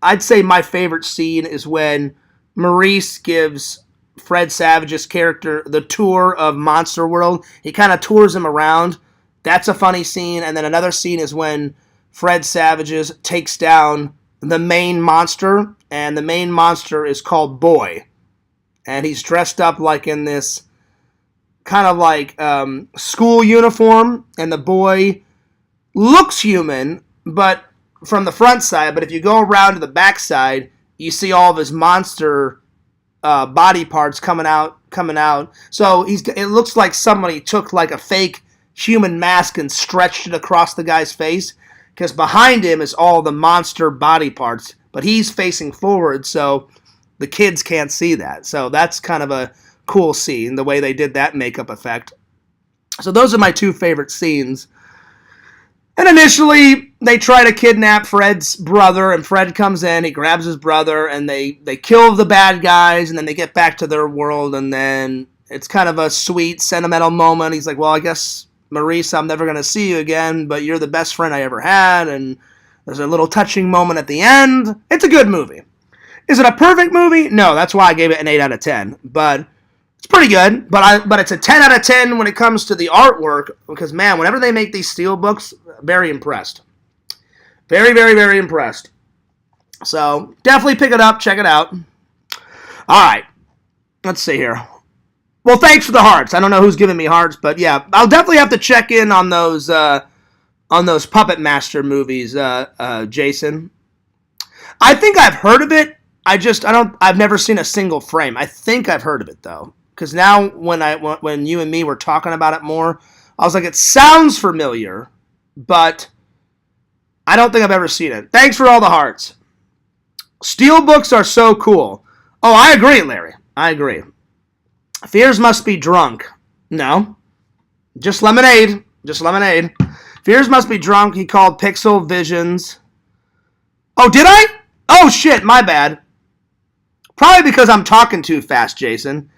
I'd say my favorite scene is when Maurice gives Fred Savage's character the tour of Monster World. He kind of tours him around. That's a funny scene. And then another scene is when Fred Savage's takes down the main monster, and the main monster is called Boy. And he's dressed up like in this kind of like school uniform, and the boy looks human, but from the front side. But if you go around to the back side, you see all of his monster body parts coming out. So it looks like somebody took like a fake human mask and stretched it across the guy's face, because behind him is all the monster body parts, but he's facing forward, so the kids can't see that. So that's kind of a cool scene, the way they did that makeup effect. So those are my two favorite scenes. And initially, they try to kidnap Fred's brother, and Fred comes in, he grabs his brother, and they kill the bad guys, and then they get back to their world, and then it's kind of a sweet, sentimental moment. He's like, well, I guess, Maurice, I'm never going to see you again, but you're the best friend I ever had, and there's a little touching moment at the end. It's a good movie. Is it a perfect movie? No, that's why I gave it an 8 out of 10, but it's pretty good, but it's a 10 out of 10 when it comes to the artwork, because, man, whenever they make these SteelBooks, very impressed. Very, very, very impressed. So, definitely pick it up, check it out. Alright, let's see here. Well, thanks for the hearts. I don't know who's giving me hearts, but yeah, I'll definitely have to check in on those Puppet Master movies, Jason. I think I've heard of it. I've never seen a single frame. I think I've heard of it, though. Because now, when you and me were talking about it more, I was like, it sounds familiar, but I don't think I've ever seen it. Thanks for all the hearts. SteelBooks are so cool. Oh, I agree, Larry. I agree. Fears must be drunk. No. Just lemonade. Fears must be drunk. He called Pixel Visions. Oh, did I? Oh, shit, my bad. Probably because I'm talking too fast, Jason.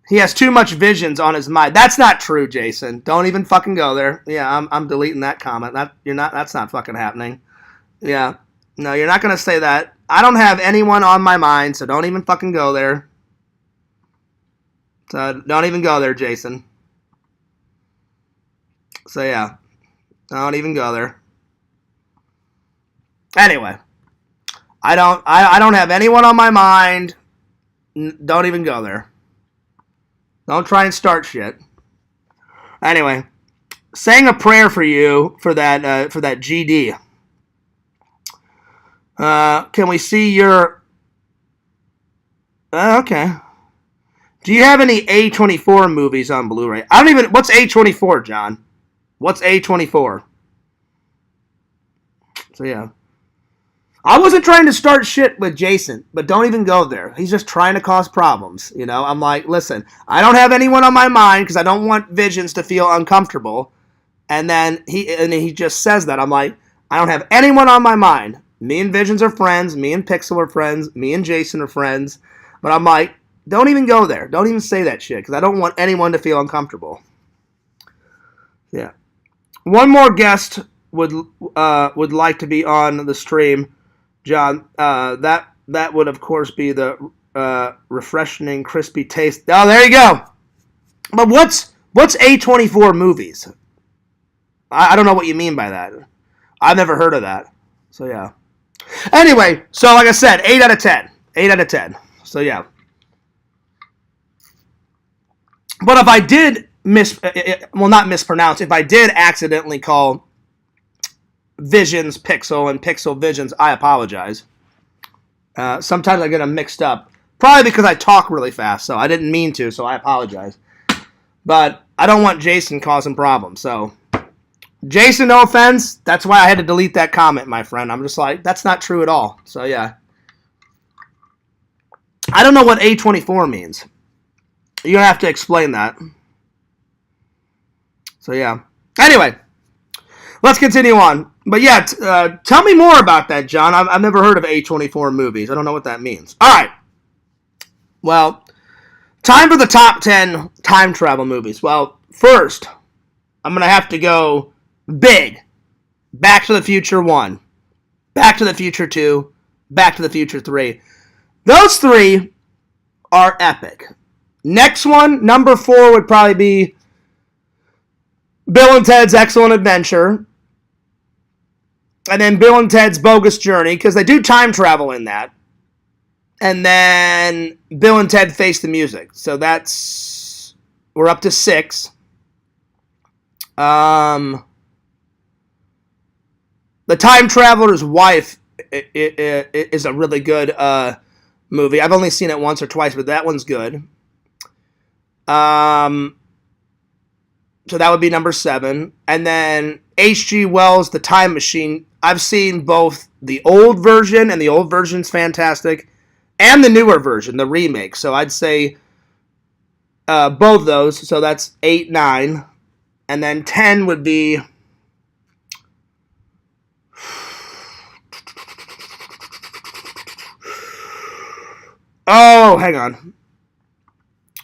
He has too much visions on his mind. That's not true, Jason. Don't even fucking go there. Yeah, I'm deleting that comment. That's not fucking happening. Yeah. No, you're not going to say that. I don't have anyone on my mind, so don't even fucking go there. So don't even go there, Jason. So yeah. Don't even go there. Anyway. I don't have anyone on my mind. Don't even go there. Don't try and start shit. Anyway, saying a prayer for you for that GD. Can we see your? Okay. Do you have any A24 movies on Blu-ray? I don't even. What's A24, John? What's A24? So yeah. I wasn't trying to start shit with Jason, but don't even go there. He's just trying to cause problems, you know? I'm like, listen, I don't have anyone on my mind because I don't want Visions to feel uncomfortable. And then he just says that. I'm like, I don't have anyone on my mind. Me and Visions are friends. Me and Pixel are friends. Me and Jason are friends. But I'm like, don't even go there. Don't even say that shit because I don't want anyone to feel uncomfortable. Yeah. One more guest would like to be on the stream, John. That would of course be the refreshing, crispy taste. Oh, there you go. But what's A24 movies? I don't know what you mean by that. I've never heard of that. So yeah. Anyway, so like I said, 8 out of 10. 8 out of 10. So yeah. But if I did not mispronounce, if I did accidentally call Visions Pixel and Pixel Visions, I apologize. Sometimes I get them mixed up. Probably because I talk really fast, so I didn't mean to, so I apologize. But I don't want Jason causing problems, so... Jason, no offense, that's why I had to delete that comment, my friend. I'm just like, that's not true at all. So, yeah. I don't know what A24 means. You're going to have to explain that. So, yeah. Anyway, let's continue on. But, yeah, tell me more about that, John. I've never heard of A24 movies. I don't know what that means. All right. Well, time for the top 10 time travel movies. Well, first, I'm going to have to go... big. Back to the Future 1. Back to the Future 2. Back to the Future 3. Those three are epic. Next one, number 4, would probably be Bill and Ted's Excellent Adventure. And then Bill and Ted's Bogus Journey, because they do time travel in that. And then Bill and Ted Face the Music. So we're up to 6. The Time Traveler's Wife is a really good movie. I've only seen it once or twice, but that one's good. So that would be number 7. And then H.G. Wells' The Time Machine. I've seen both the old version, and the old version's fantastic, and the newer version, the remake. So I'd say both those. So that's 8, 9. And then 10 would be... Oh, hang on.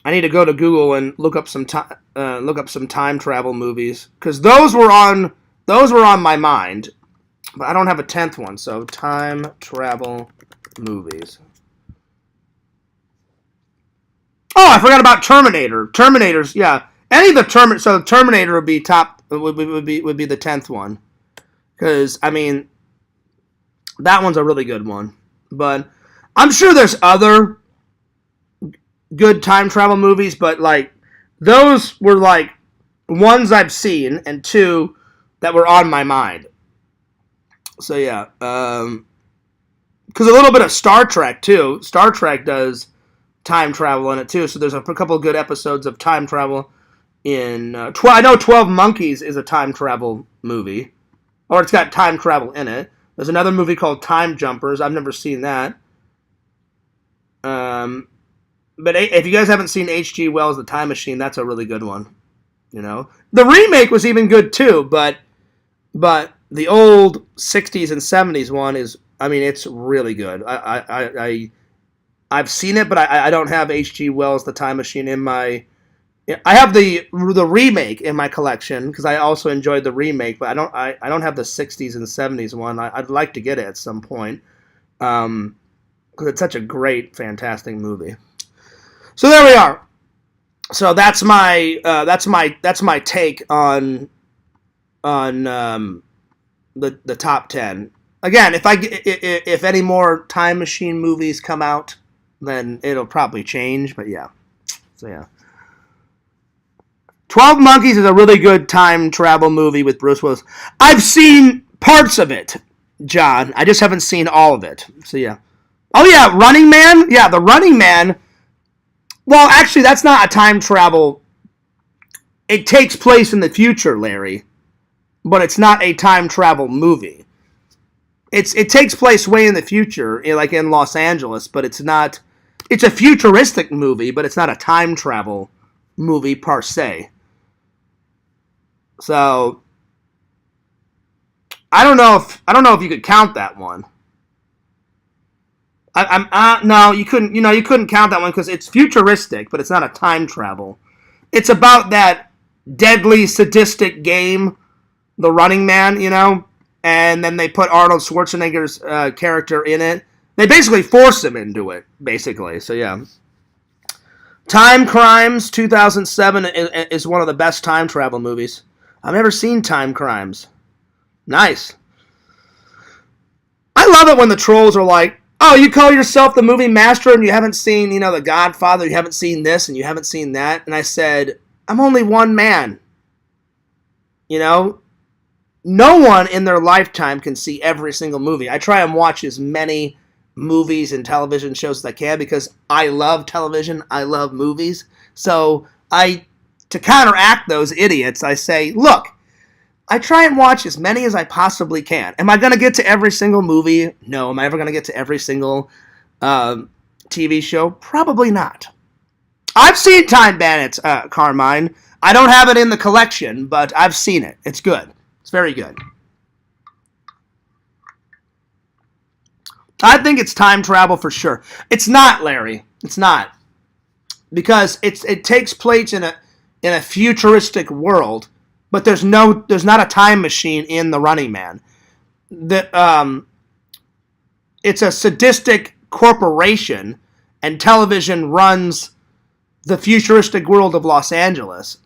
I need to go to Google and look up some time travel movies, because those were on my mind, but I don't have a 10th one. So time travel movies. Oh, I forgot about Terminator. Terminator's, yeah. Any of the Terminator would be would be the 10th one, because I mean that one's a really good one, but. I'm sure there's other good time travel movies, but like those were like ones I've seen and 2 that were on my mind. So yeah, because a little bit of Star Trek too. Star Trek does time travel in it too. So there's a couple of good episodes of time travel in. I know 12 Monkeys is a time travel movie, or it's got time travel in it. There's another movie called Time Jumpers. I've never seen that. But if you guys haven't seen H.G. Wells' The Time Machine, that's a really good one. You know, the remake was even good too, but the old 60s and 70s one is, I mean, it's really good. I've seen it, but I don't have H.G. Wells' The Time Machine in my. I have the remake in my collection because I also enjoyed the remake, but I don't have the 60s and 70s one. I'd like to get it at some point. Because it's such a great, fantastic movie. So there we are. So that's my take on the top 10. Again, if any more Time Machine movies come out, then it'll probably change. But yeah, so yeah. 12 Monkeys is a really good time travel movie with Bruce Willis. I've seen parts of it, John. I just haven't seen all of it. So yeah. Oh, yeah, Running Man? Yeah, the Running Man. Well, actually, that's not a time travel. It takes place in the future, Larry. But it's not a time travel movie. it takes place way in the future, like in Los Angeles, but it's not. It's a futuristic movie, but it's not a time travel movie per se. So I don't know if you could count that one. No, you couldn't. You couldn't count that one because it's futuristic, but it's not a time travel. It's about that deadly sadistic game, The Running Man. And then they put Arnold Schwarzenegger's character in it. They basically force him into it, basically. So yeah. Time Crimes 2007 is one of the best time travel movies. I've never seen Time Crimes. Nice. I love it when the trolls are like, oh, you call yourself the movie master and you haven't seen, The Godfather, you haven't seen this and you haven't seen that. And I said, I'm only one man. No one in their lifetime can see every single movie. I try and watch as many movies and television shows as I can because I love television, I love movies. So to counteract those idiots, I say, look, I try and watch as many as I possibly can. Am I going to get to every single movie? No. Am I ever going to get to every single TV show? Probably not. I've seen Time Bandits, Carmine. I don't have it in the collection, but I've seen it. It's good. It's very good. I think it's time travel for sure. It's not, Larry. It's not. Because it takes place in a futuristic world. But there's not a time machine in The Running Man. It's a sadistic corporation, and television runs the futuristic world of Los Angeles.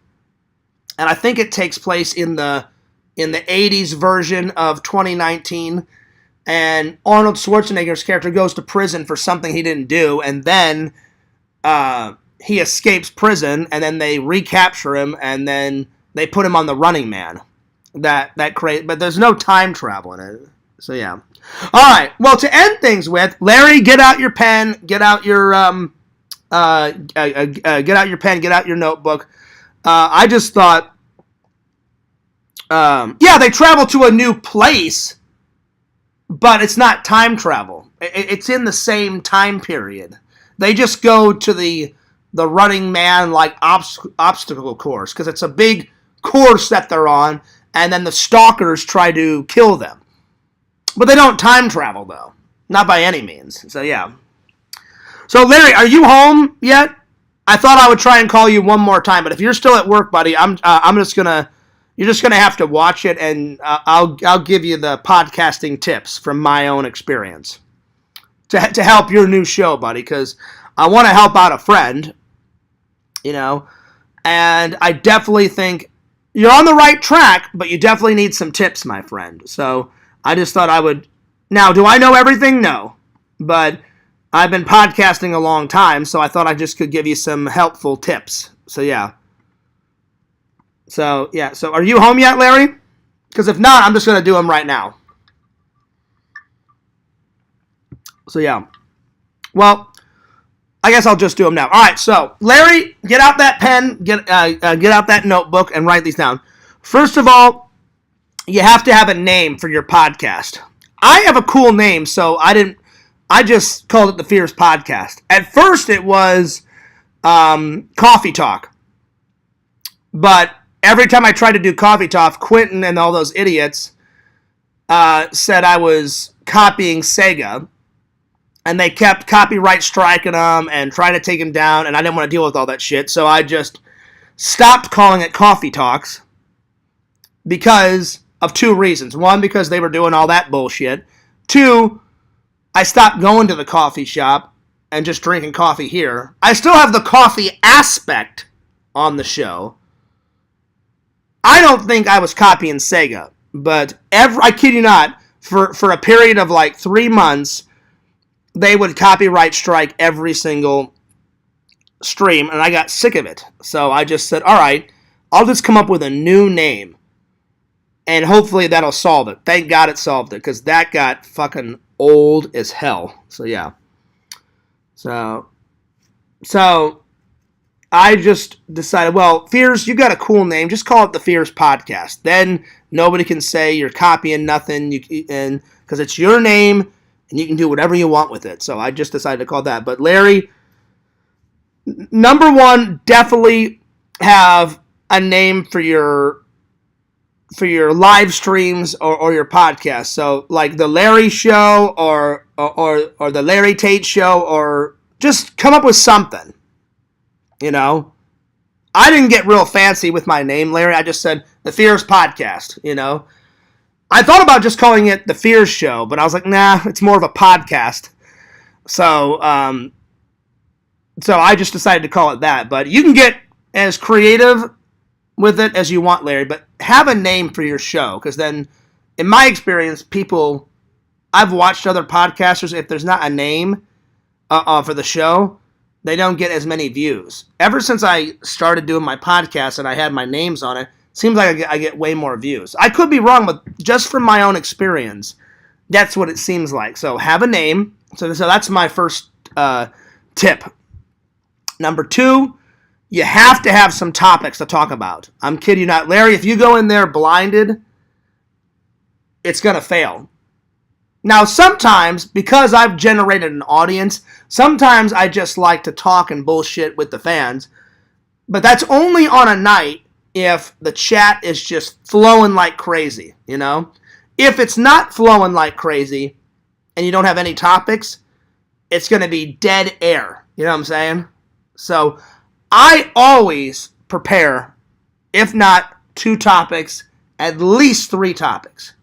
And I think it takes place in the 80s version of 2019. And Arnold Schwarzenegger's character goes to prison for something he didn't do, and then he escapes prison, and then they recapture him, and then they put him on The Running Man. But there's no time travel in it. So yeah. All right. Well, to end things with, Larry, get out your pen, get out your notebook. I just thought, they travel to a new place, but it's not time travel. It's in the same time period. They just go to the Running Man obstacle course because it's a big course that they're on, and then the stalkers try to kill them. But they don't time travel, though. Not by any means. So, yeah. So, Larry, are you home yet? I thought I would try and call you one more time, but if you're still at work, buddy, you're just gonna have to watch it, and I'll give you the podcasting tips from my own experience to help your new show, buddy, because I want to help out a friend, and I definitely think you're on the right track, but you definitely need some tips, my friend. So I just thought I would. Now, do I know everything? No. But I've been podcasting a long time, so I thought I just could give you some helpful tips. So, yeah. So are you home yet, Larry? Because if not, I'm just going to do them right now. So, yeah. Well, I guess I'll just do them now. All right, so Larry, get out that pen, get out that notebook, and write these down. First of all, you have to have a name for your podcast. I have a cool name, so I just called it the Fierce Podcast. At first, it was Coffee Talk, but every time I tried to do Coffee Talk, Quentin and all those idiots said I was copying Sega. And they kept copyright striking them and trying to take them down, and I didn't want to deal with all that shit, so I just stopped calling it Coffee Talks because of two reasons. One, because they were doing all that bullshit. Two, I stopped going to the coffee shop and just drinking coffee here. I still have the coffee aspect on the show. I don't think I was copying Sega, but I kid you not, for a period of like 3 months, they would copyright strike every single stream, and I got sick of it. So I just said, all right, I'll just come up with a new name, and hopefully that'll solve it. Thank God it solved it, because that got fucking old as hell. So, yeah. So I just decided, well, Fears, you got a cool name. Just call it the Fears Podcast. Then nobody can say you're copying nothing, and because it's your name, and you can do whatever you want with it. So I just decided to call that. But Larry, number one, definitely have a name for your live streams or your podcast. So like the Larry Show or the Larry Tate Show, or just come up with something. You know, I didn't get real fancy with my name, Larry. I just said the Fears Podcast. You know, I thought about just calling it the Fears Show, but I was like, nah, it's more of a podcast. So I just decided to call it that. But you can get as creative with it as you want, Larry, but have a name for your show, because then, in my experience, I've watched other podcasters, if there's not a name for the show, they don't get as many views. Ever since I started doing my podcast and I had my names on it, seems like I get way more views. I could be wrong, but just from my own experience, that's what it seems like. So have a name. So that's my first tip. Number two, you have to have some topics to talk about. I'm kidding you not. Larry, if you go in there blinded, it's going to fail. Now, sometimes, because I've generated an audience, sometimes I just like to talk and bullshit with the fans. But that's only on a night if the chat is just flowing like crazy, you know? If it's not flowing like crazy and you don't have any topics, it's going to be dead air. You know what I'm saying? So I always prepare, if not 2 topics, at least 3 topics.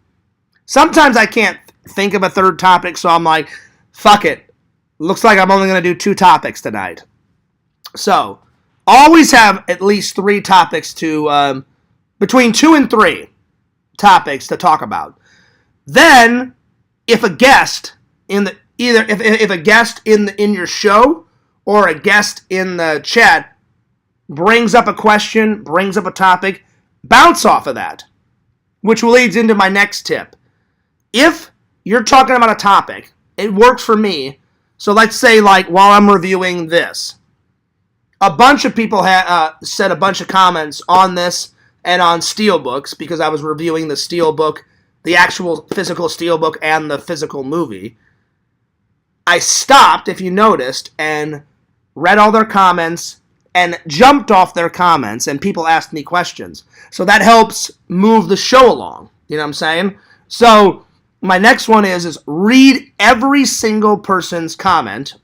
Sometimes I can't think of a third topic, so I'm like, fuck it. Looks like I'm only going to do 2 topics tonight. So, always have at least 3 topics to, between 2 and 3 topics to talk about. Then, if a guest in the, if a guest in your show or a guest in the chat brings up a question, brings up a topic, bounce off of that, which leads into my next tip. If you're talking about a topic, it works for me. So let's say, like, while I'm reviewing this, a bunch of people said a bunch of comments on this and on SteelBooks, because I was reviewing the SteelBook, the actual physical SteelBook and the physical movie. I stopped, if you noticed, and read all their comments and jumped off their comments, and people asked me questions. So that helps move the show along. You know what I'm saying? So my next one is read every single person's comment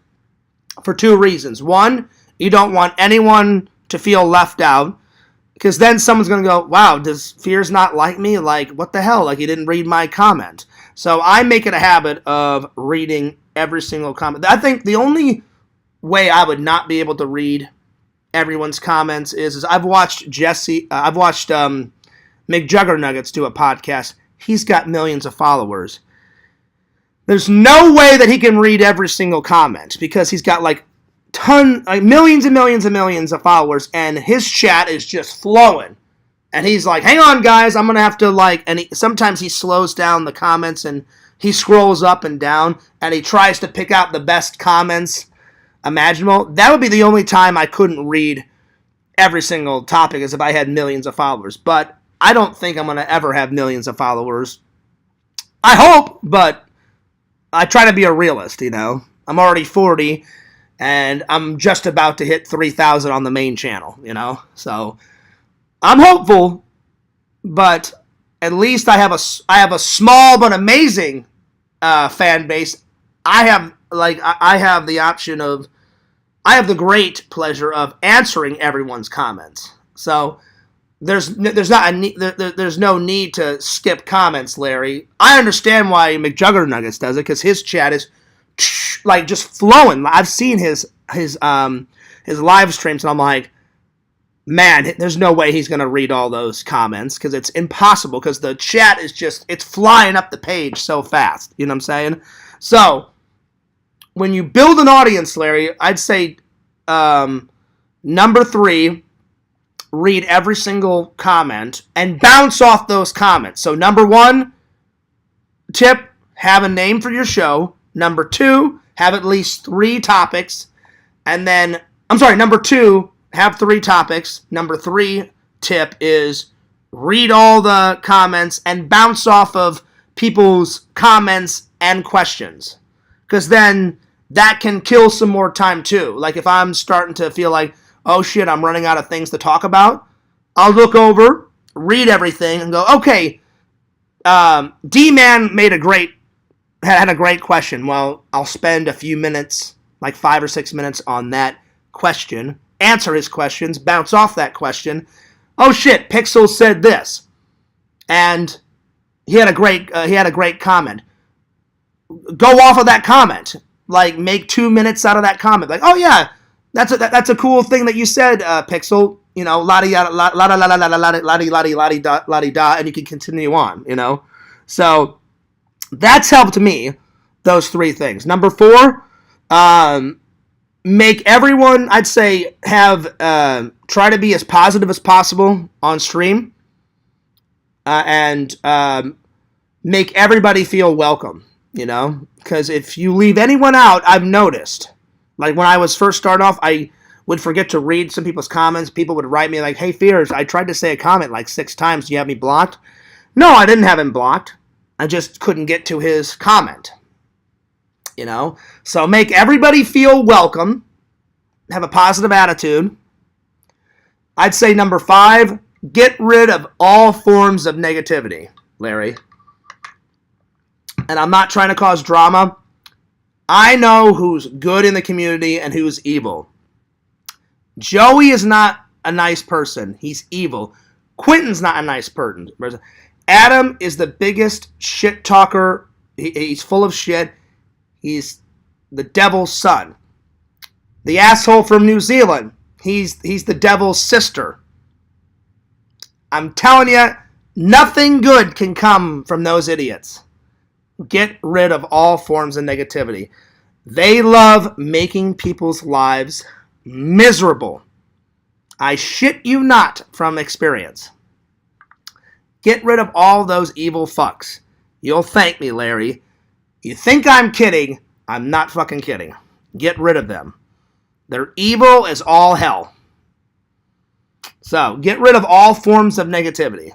for 2 reasons. One, you don't want anyone to feel left out, because then someone's going to go, wow, does Fears not like me? Like, what the hell? Like, he didn't read my comment. So I make it a habit of reading every single comment. I think the only way I would not be able to read everyone's comments is I've watched McJuggernuggets do a podcast. He's got millions of followers. There's no way that he can read every single comment, because he's got millions and millions and millions of followers, and his chat is just flowing. And he's like, hang on, guys, I'm going to have to, and sometimes he slows down the comments, and he scrolls up and down, and he tries to pick out the best comments imaginable. That would be the only time I couldn't read every single topic, is if I had millions of followers. But I don't think I'm going to ever have millions of followers. I hope, but I try to be a realist, you know. I'm already 40, and I'm just about to hit 3,000 on the main channel, you know. So I'm hopeful, but at least I have a small but amazing fan base. I have the great pleasure of answering everyone's comments. So there's no need to skip comments, Larry. I understand why McJuggernuggets does it, because his chat is like just flowing. I've seen his live streams, and I'm like, man, there's no way he's gonna read all those comments, because it's impossible, because the chat is it's flying up the page so fast. You know what I'm saying? So when you build an audience, Larry, I'd say number 3, read every single comment and bounce off those comments. So number 1 tip, have a name for your show. Number 2, have at least 3 topics. And then, number 2, have 3 topics. Number 3 tip is read all the comments and bounce off of people's comments and questions. Because then that can kill some more time too. Like if I'm starting to feel like, oh shit, I'm running out of things to talk about, I'll look over, read everything, and go, okay, D-Man had a great question. Well, I'll spend a few minutes, like 5 or 6 minutes on that question, answer his questions, bounce off that question. Oh shit, Pixel said this, and he had a great comment. Go off of that comment. Like make 2 minutes out of that comment. Like, oh yeah, that's a cool thing that you said, Pixel. You know, la di la la la la la la la di da, and you can continue on. You know, so that's helped me. Those 3 things. Number 4, make everyone, I'd say, have try to be as positive as possible on stream, and make everybody feel welcome. You know, because if you leave anyone out, I've noticed, like when I was first starting off, I would forget to read some people's comments. People would write me like, hey, Fears, I tried to say a comment like 6 times. Do you have me blocked? No, I didn't have him blocked. I just couldn't get to his comment. You know, so make everybody feel welcome. Have a positive attitude. I'd say number 5, get rid of all forms of negativity, Larry. And I'm not trying to cause drama. I know who's good in the community and who's evil. Joey is not a nice person. He's evil. Quentin's not a nice person. Adam is the biggest shit talker. He's full of shit. He's the devil's son. The asshole from New Zealand, he's the devil's sister. I'm telling you, nothing good can come from those idiots. Get rid of all forms of negativity. They love making people's lives miserable. I shit you not from experience. Get rid of all those evil fucks. You'll thank me, Larry. You think I'm kidding? I'm not fucking kidding. Get rid of them. They're evil as all hell. So, get rid of all forms of negativity.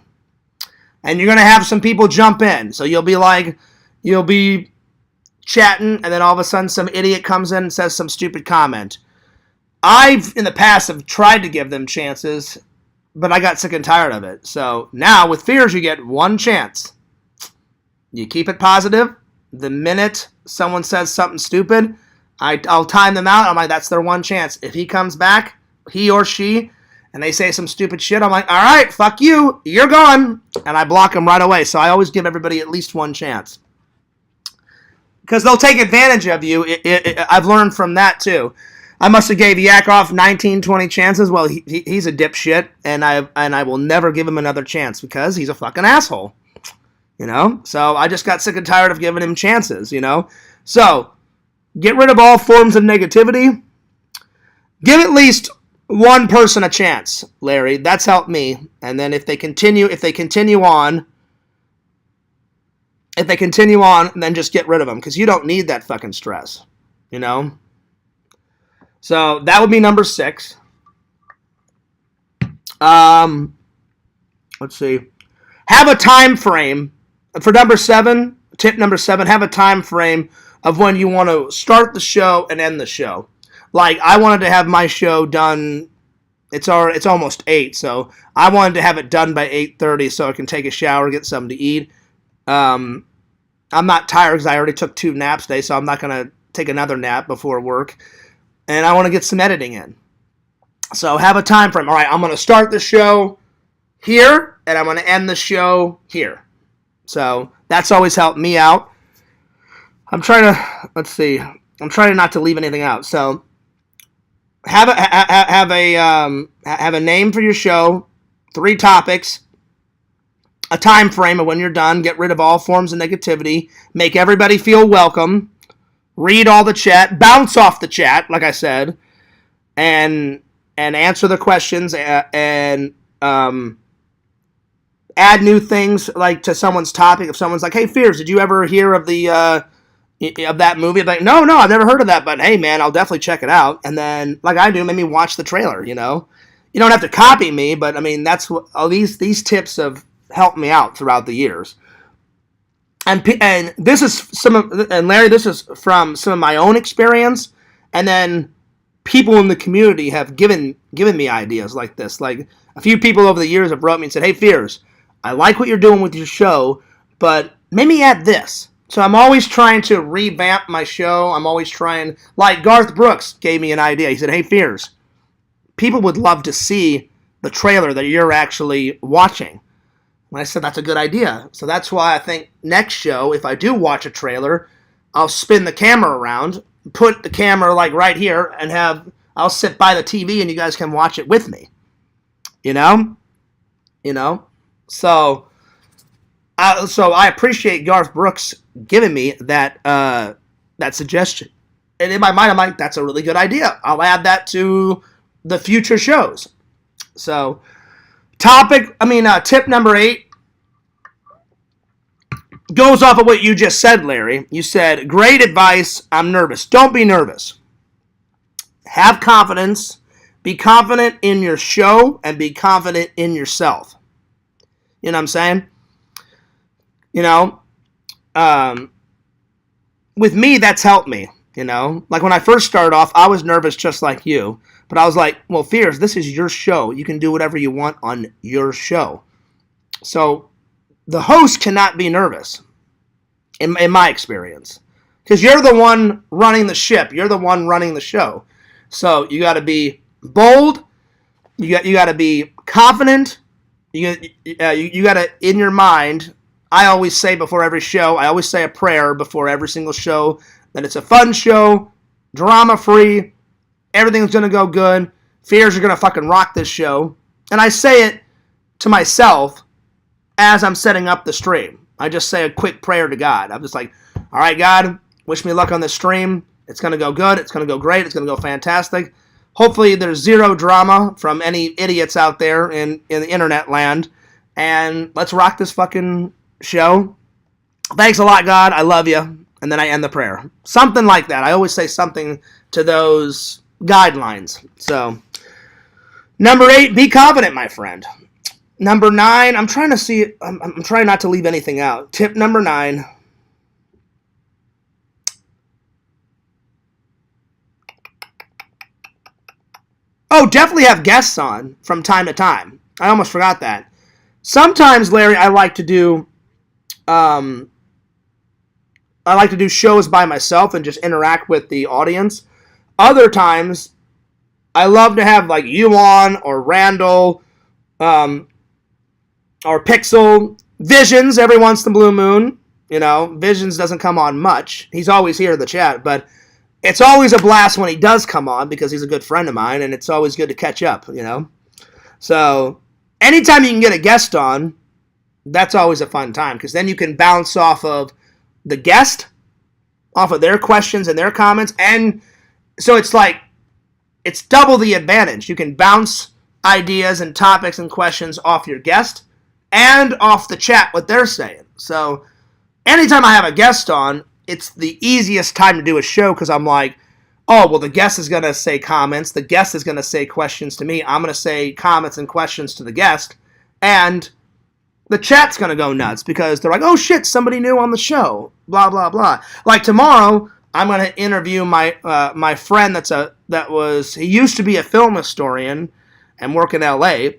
And you're going to have some people jump in. So you'll be chatting, and then all of a sudden some idiot comes in and says some stupid comment. I've, in the past, have tried to give them chances, but I got sick and tired of it. So now, with Fears, you get 1 chance. You keep it positive. The minute someone says something stupid, I'll time them out. I'm like, that's their 1 chance. If he comes back, he or she, and they say some stupid shit, I'm like, all right, fuck you, you're gone. And I block them right away. So I always give everybody at least 1 chance. Because they'll take advantage of you. I've learned from that, too. I must have gave Yakov 19, 20 chances. Well, he's a dipshit, and I will never give him another chance because he's a fucking asshole. You know? So I just got sick and tired of giving him chances, you know? So, get rid of all forms of negativity. Give at least 1 person a chance, Larry. That's helped me. And then if they continue on, then just get rid of them, because you don't need that fucking stress, you know? So that would be number 6. Let's see. Have a time frame for number 7. Tip number 7: have a time frame of when you want to start the show and end the show. Like I wanted to have my show done. It's almost 8, so I wanted to have it done by 8:30 so I can take a shower, get something to eat. I'm not tired because I already took 2 naps today, so I'm not going to take another nap before work. And I want to get some editing in. So have a time frame. All right, I'm going to start the show here, and I'm going to end the show here. So that's always helped me out. I'm trying not to leave anything out. So have a name for your show, 3 topics, a time frame of when you're done, get rid of all forms of negativity, make everybody feel welcome, read all the chat, bounce off the chat, like I said, and answer the questions, and add new things like to someone's topic. If someone's like, "Hey, Fears, did you ever hear of the of that movie. Like, no, I've never heard of that, but hey, man, I'll definitely check it out. And then, like I do, maybe watch the trailer. You know, you don't have to copy me, but I mean, that's what all these tips have helped me out throughout the years. And this is Larry, this is from some of my own experience, and then people in the community have given me ideas like this. Like, a few people over the years have wrote me and said, "Hey, Fears, I like what you're doing with your show, but maybe add this." So I'm always trying to revamp my show. I'm always trying, like Garth Brooks gave me an idea. He said, "Hey, Fears, people would love to see the trailer that you're actually watching." And I said, that's a good idea. So that's why I think next show, if I do watch a trailer, I'll spin the camera around, put the camera like right here, and I'll sit by the TV and you guys can watch it with me. You know? So I appreciate Garth Brooks giving me that suggestion. And in my mind, I'm like, that's a really good idea. I'll add that to the future shows. So, tip number 8 goes off of what you just said, Larry. You said, great advice, I'm nervous. Don't be nervous. Have confidence. Be confident in your show and be confident in yourself. You know what I'm saying? You know, with me, that's helped me, you know. Like, when I first started off, I was nervous just like you. But I was like, well, Fears, this is your show. You can do whatever you want on your show. So the host cannot be nervous, in my experience. Because you're the one running the ship. You're the one running the show. So you got to be bold. You got to be confident. You got to, in your mind, I always say before every show, I always say a prayer before every single show, that it's a fun show, drama-free, everything's going to go good, Fears are going to fucking rock this show. And I say it to myself as I'm setting up the stream. I just say a quick prayer to God. I'm just like, all right, God, wish me luck on this stream. It's going to go good. It's going to go great. It's going to go fantastic. Hopefully there's zero drama from any idiots out there in the internet land. And let's rock this fucking show. Thanks a lot, God. I love you. And then I end the prayer. Something like that. I always say something to those guidelines. So, number 8, be confident, my friend. Number 9, I'm trying to see, I'm trying not to leave anything out. Tip number 9. Oh, definitely have guests on from time to time. I almost forgot that. Sometimes, Larry, I like to do shows by myself and just interact with the audience. Other times, I love to have like you on, or Randall, or Pixel, Visions every once in the blue moon. You know, Visions doesn't come on much. He's always here in the chat, but it's always a blast when he does come on because he's a good friend of mine, and it's always good to catch up, you know. So, anytime you can get a guest on, that's always a fun time, because then you can bounce off of the guest, off of their questions and their comments, and so it's like, it's double the advantage. You can bounce ideas and topics and questions off your guest and off the chat, what they're saying. So, anytime I have a guest on, it's the easiest time to do a show, because I'm like, oh, well, the guest is going to say comments, the guest is going to say questions to me, I'm going to say comments and questions to the guest, and the chat's going to go nuts, because they're like, oh shit, somebody new on the show, blah, blah, blah. Like tomorrow, I'm going to interview my friend he used to be a film historian and work in LA,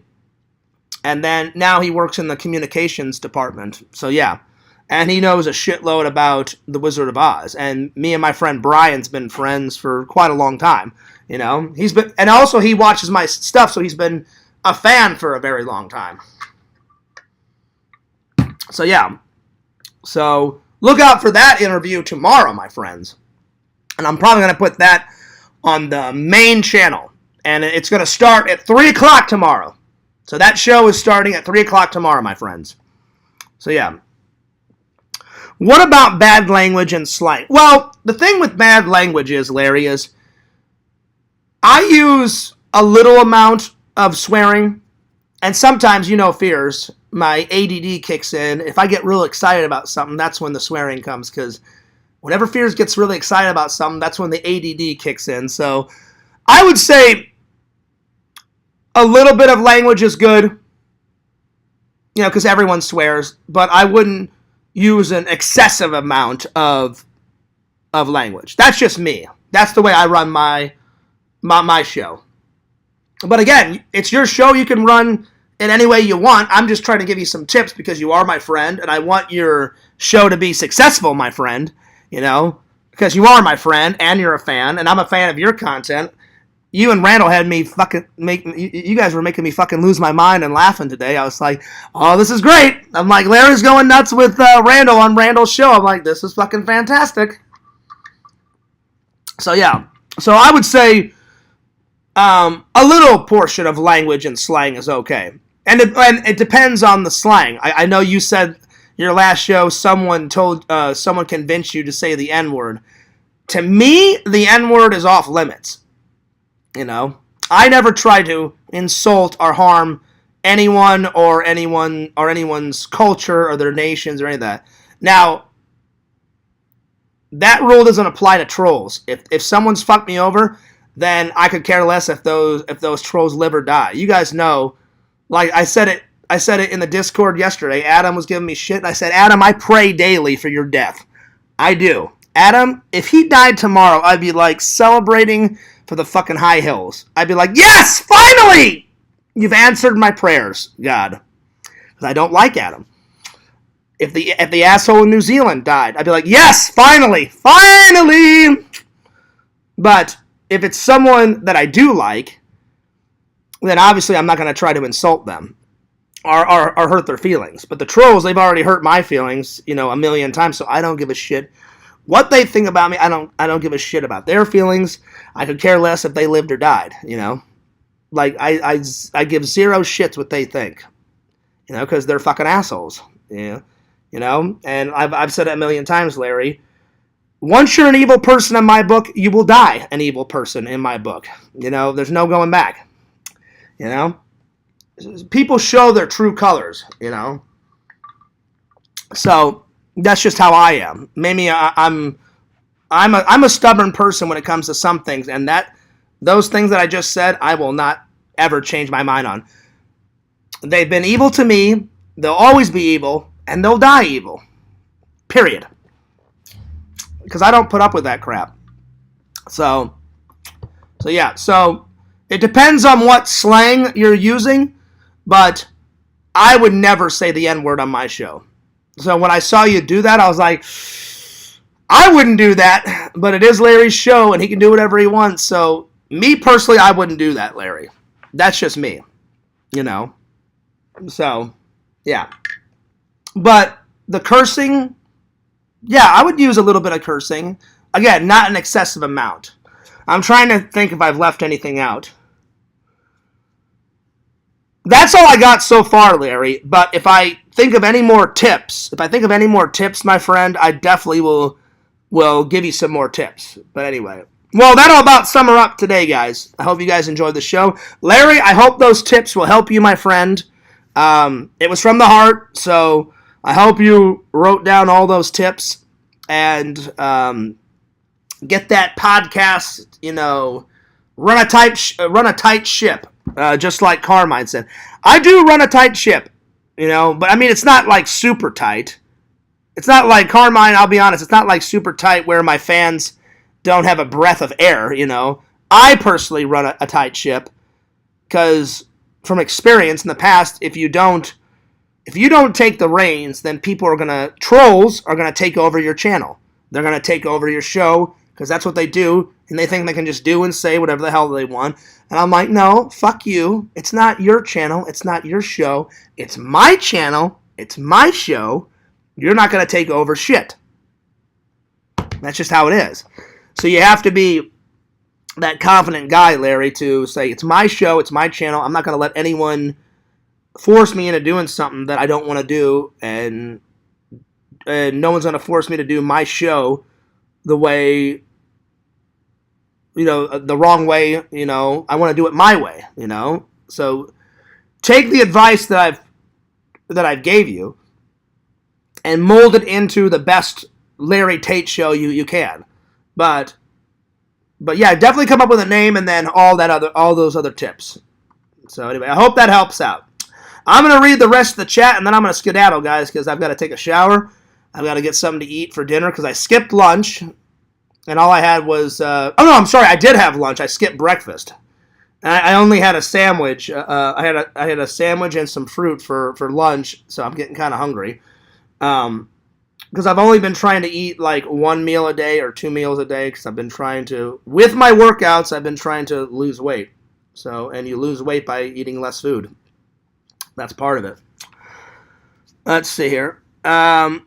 and then now he works in the communications department, so yeah. And he knows a shitload about The Wizard of Oz. And me and my friend Brian's been friends for quite a long time. You know, and also he watches my stuff, so he's been a fan for a very long time. So yeah. So look out for that interview tomorrow, my friends. And I'm probably going to put that on the main channel. And it's going to start at 3 o'clock tomorrow. So that show is starting at 3 o'clock tomorrow, my friends. So yeah. What about bad language and slang? Well, the thing with bad language is, Larry, is I use a little amount of swearing, and sometimes, you know, Fears, my ADD kicks in. If I get real excited about something, that's when the swearing comes, because Whenever Fears gets really excited about something, that's when the ADD kicks in. So I would say a little bit of language is good, because everyone swears, but I wouldn't use an excessive amount of language. That's just me. That's the way I run my show. But again, it's your show. You can run it any way you want. I'm just trying to give you some tips because you are my friend, and I want your show to be successful, my friend, because you are my friend, and you're a fan, and I'm a fan of your content. You and Randall had me you guys were making me fucking lose my mind and laughing today. I was like, oh, this is great. I'm like, Larry's going nuts with Randall on Randall's show. I'm like, this is fucking fantastic. So, yeah. So, I would say a little portion of language and slang is okay. And it depends on the slang. I know you said your last show someone convinced you to say the N-word. To me, the N-word is off limits. I never try to insult or harm anyone or anyone's culture or their nations or any of that. Now, that rule doesn't apply to trolls. If someone's fucked me over, then I could care less if those trolls live or die. You guys know, like I said it in the Discord yesterday. Adam was giving me shit, and I said, Adam, I pray daily for your death. I do. Adam, if he died tomorrow, I'd be like celebrating for the fucking high hills. I'd be like, yes, finally! You've answered my prayers, God. Because I don't like Adam. If the asshole in New Zealand died, I'd be like, yes, finally! Finally! But if it's someone that I do like, then obviously I'm not going to try to insult them or hurt their feelings. But the trolls, they've already hurt my feelings, a million times, so I don't give a shit what they think about me. I don't give a shit about their feelings. I could care less if they lived or died, Like, I give zero shits what they think, because they're fucking assholes, And I've said it a million times, Larry. Once you're an evil person in my book, you will die an evil person in my book. There's no going back. People show their true colors, So that's just how I am. Maybe I'm a stubborn person when it comes to some things, and those things that I just said, I will not ever change my mind on. They've been evil to me. They'll always be evil, and they'll die evil. Period. Because I don't put up with that crap. So yeah. So it depends on what slang you're using, but I would never say the N-word on my show. So when I saw you do that, I was like, I wouldn't do that, but it is Larry's show, and he can do whatever he wants. So me personally, I wouldn't do that, Larry. That's just me, So, yeah. But the cursing, yeah, I would use a little bit of cursing. Again, not an excessive amount. I'm trying to think if I've left anything out. That's all I got so far, Larry. But if I think of any more tips, my friend, I definitely will give you some more tips. But anyway. Well, that'll about sum her up today, guys. I hope you guys enjoyed the show. Larry, I hope those tips will help you, my friend. It was from the heart, so I hope you wrote down all those tips and get that podcast, run a tight ship. Just like Carmine said. I do run a tight ship, but I mean, it's not like super tight. It's not like Carmine, I'll be honest, it's not like super tight where my fans don't have a breath of air, I personally run a tight ship because from experience in the past, if you don't take the reins, then trolls are going to take over your channel. They're going to take over your show because that's what they do, and they think they can just do and say whatever the hell they want. And I'm like, no, fuck you. It's not your channel. It's not your show. It's my channel. It's my show. You're not going to take over shit. That's just how it is. So you have to be that confident guy, Larry, to say, it's my show, it's my channel. I'm not going to let anyone force me into doing something that I don't want to do, and no one's going to force me to do my show the way, the wrong way, I want to do it my way, So take the advice that I've gave you and mold it into the best Larry Tate show, you can. But yeah, definitely come up with a name and then all those other tips. So anyway, I hope that helps out. I'm going to read the rest of the chat, and then I'm going to skedaddle, guys, because I've got to take a shower. I've got to get something to eat for dinner because I skipped lunch, and all I had was... oh, no, I'm sorry. I did have lunch. I skipped breakfast. I only had a sandwich. I had a sandwich and some fruit for lunch, so I'm getting kind of hungry. Because I've only been trying to eat like 1 meal a day or 2 meals a day because I've been trying to... With my workouts, I've been trying to lose weight. And you lose weight by eating less food. That's part of it. Let's see here. There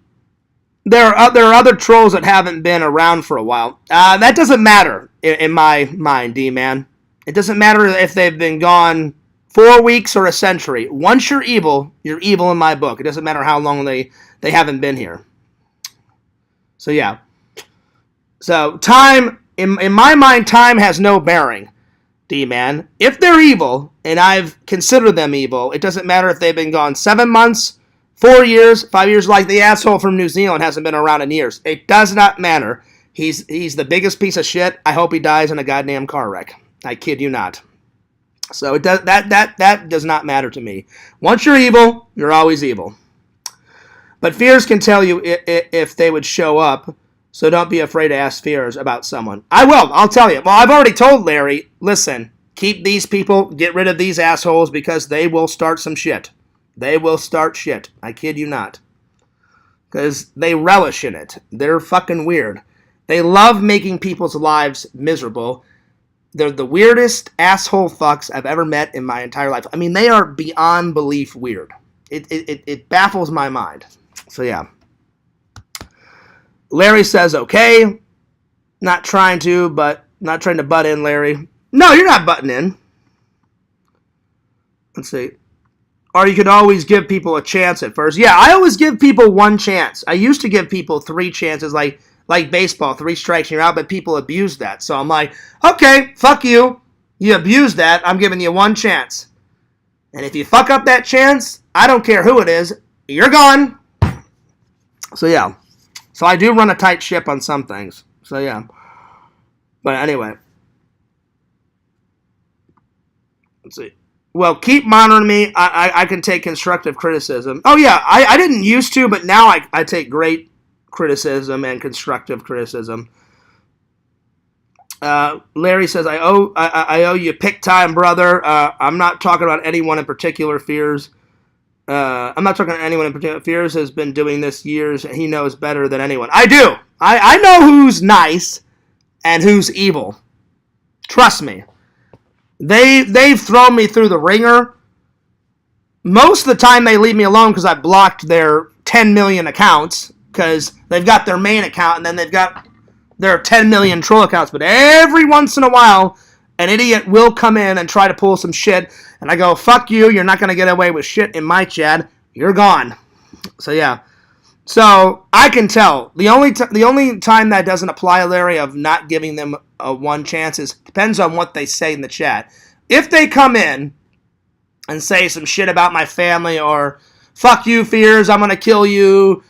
are other trolls that haven't been around for a while. That doesn't matter in my mind, D-Man. It doesn't matter if they've been gone 4 weeks or a century. Once you're evil in my book. It doesn't matter how long they haven't been here. So, yeah. So, time, in my mind, time has no bearing. D-Man. If they're evil, and I've considered them evil, it doesn't matter if they've been gone 7 months, 4 years, 5 years, like the asshole from New Zealand hasn't been around in years. It does not matter. He's the biggest piece of shit. I hope he dies in a goddamn car wreck. I kid you not. So it does that does not matter to me. Once you're evil, you're always evil. But Fears can tell you if they would show up. So don't be afraid to ask Fears about someone. I will. I'll tell you. Well, I've already told Larry, listen, keep these people, get rid of these assholes because they will start some shit. They will start shit. I kid you not. Because they relish in it. They're fucking weird. They love making people's lives miserable. They're the weirdest asshole fucks I've ever met in my entire life. I mean, they are beyond belief weird. It baffles my mind. So, yeah. Larry says, okay. Not trying to butt in, Larry. No, you're not butting in. Let's see. Or you could always give people a chance at first. Yeah, I always give people one chance. I used to give people 3 chances, like baseball, 3 strikes and you're out, but people abused that. So I'm like, okay, fuck you. You abused that. I'm giving you 1 chance. And if you fuck up that chance, I don't care who it is, you're gone. So, yeah. So I do run a tight ship on some things. So, yeah. But anyway. Let's see. Well, keep monitoring me. I can take constructive criticism. Oh, yeah. I didn't used to, but now I take great criticism and constructive criticism. Larry says, I owe you pick time, brother. I'm not talking about anyone in particular, Fears. I'm not talking to anyone in particular. Fears has been doing this years, and he knows better than anyone. I do. I know who's nice and who's evil. Trust me. They've thrown me through the ringer. Most of the time, they leave me alone because I blocked their 10 million accounts because they've got their main account, and then they've got their 10 million troll accounts. But every once in a while, an idiot will come in and try to pull some shit. And I go, fuck you, you're not going to get away with shit in my chat. You're gone. So, yeah. So, I can tell. The only time that doesn't apply, Larry, of not giving them a 1 chance is depends on what they say in the chat. If they come in and say some shit about my family or, fuck you, Fears, I'm going to kill you,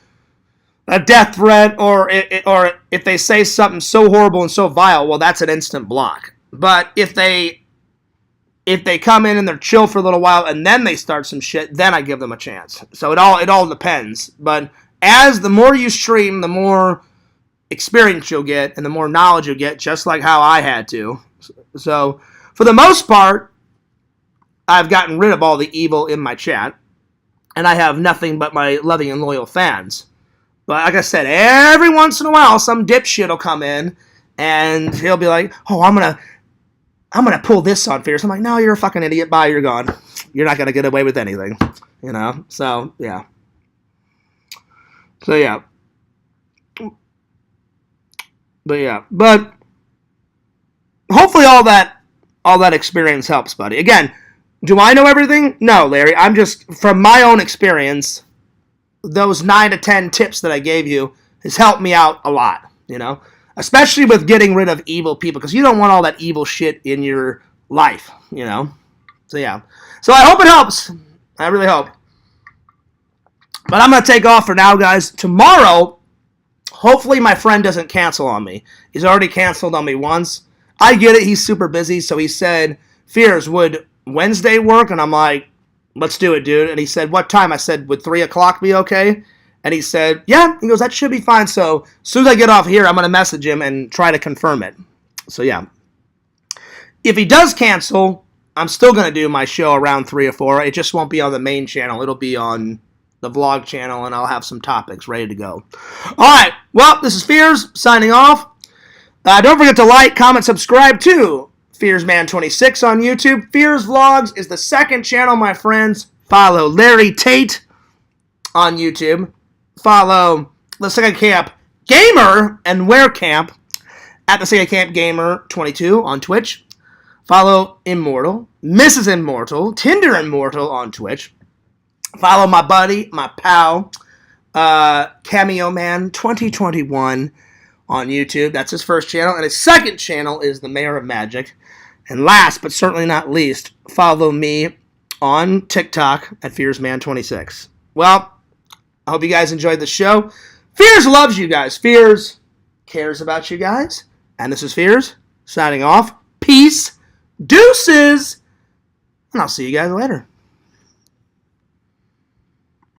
a death threat, or if they say something so horrible and so vile, well, that's an instant block. But if they come in and they're chill for a little while and then they start some shit, then I give them a chance. So it all depends. But as the more you stream, the more experience you'll get and the more knowledge you'll get, just like how I had to. So for the most part, I've gotten rid of all the evil in my chat, and I have nothing but my loving and loyal fans. But like I said, every once in a while, some dipshit will come in and he'll be like, oh, I'm gonna pull this on Fierce. I'm like, no, you're a fucking idiot. Bye, you're gone. You're not gonna get away with anything, you know. So yeah. But hopefully all that experience helps, buddy. Again, do I know everything? No, Larry. I'm just from my own experience. Those 9 to 10 tips that I gave you has helped me out a lot, you know. Especially with getting rid of evil people, because you don't want all that evil shit in your life, you know? So, yeah. So, I hope it helps. I really hope. But I'm going to take off for now, guys. Tomorrow, Hopefully my friend doesn't cancel on me. He's already canceled on me once. I get it. He's super busy. So he said, Fears, would Wednesday work? And I'm like, let's do it, dude. And he said, what time? I said, would 3 o'clock be okay? And he said, yeah. He goes, that should be fine. So as soon as I get off here, I'm going to message him and try to confirm it. So yeah. If he does cancel, I'm still going to do my show around 3 or 4. It just won't be on the main channel. It'll be on the vlog channel, and I'll have some topics ready to go. All right. Well, this is Fears signing off. Don't forget to like, comment, subscribe to FearsMan26 on YouTube. Fears Vlogs is the second channel, my friends. Follow Larry Tate on YouTube. Follow the Second Camp Gamer and Wear Camp at the Second Camp Gamer 22 on Twitch. Follow Immortal, Mrs. Immortal, Tinder Immortal on Twitch. Follow my buddy, my pal, Cameo Man 2021 on YouTube. That's his first channel. And his second channel is the Mayor of Magic. And last but certainly not least, follow me on TikTok at FearsMan26. Well, I hope you guys enjoyed the show. Fears loves you guys. Fears cares about you guys. And this is Fears signing off. Peace. Deuces. And I'll see you guys later.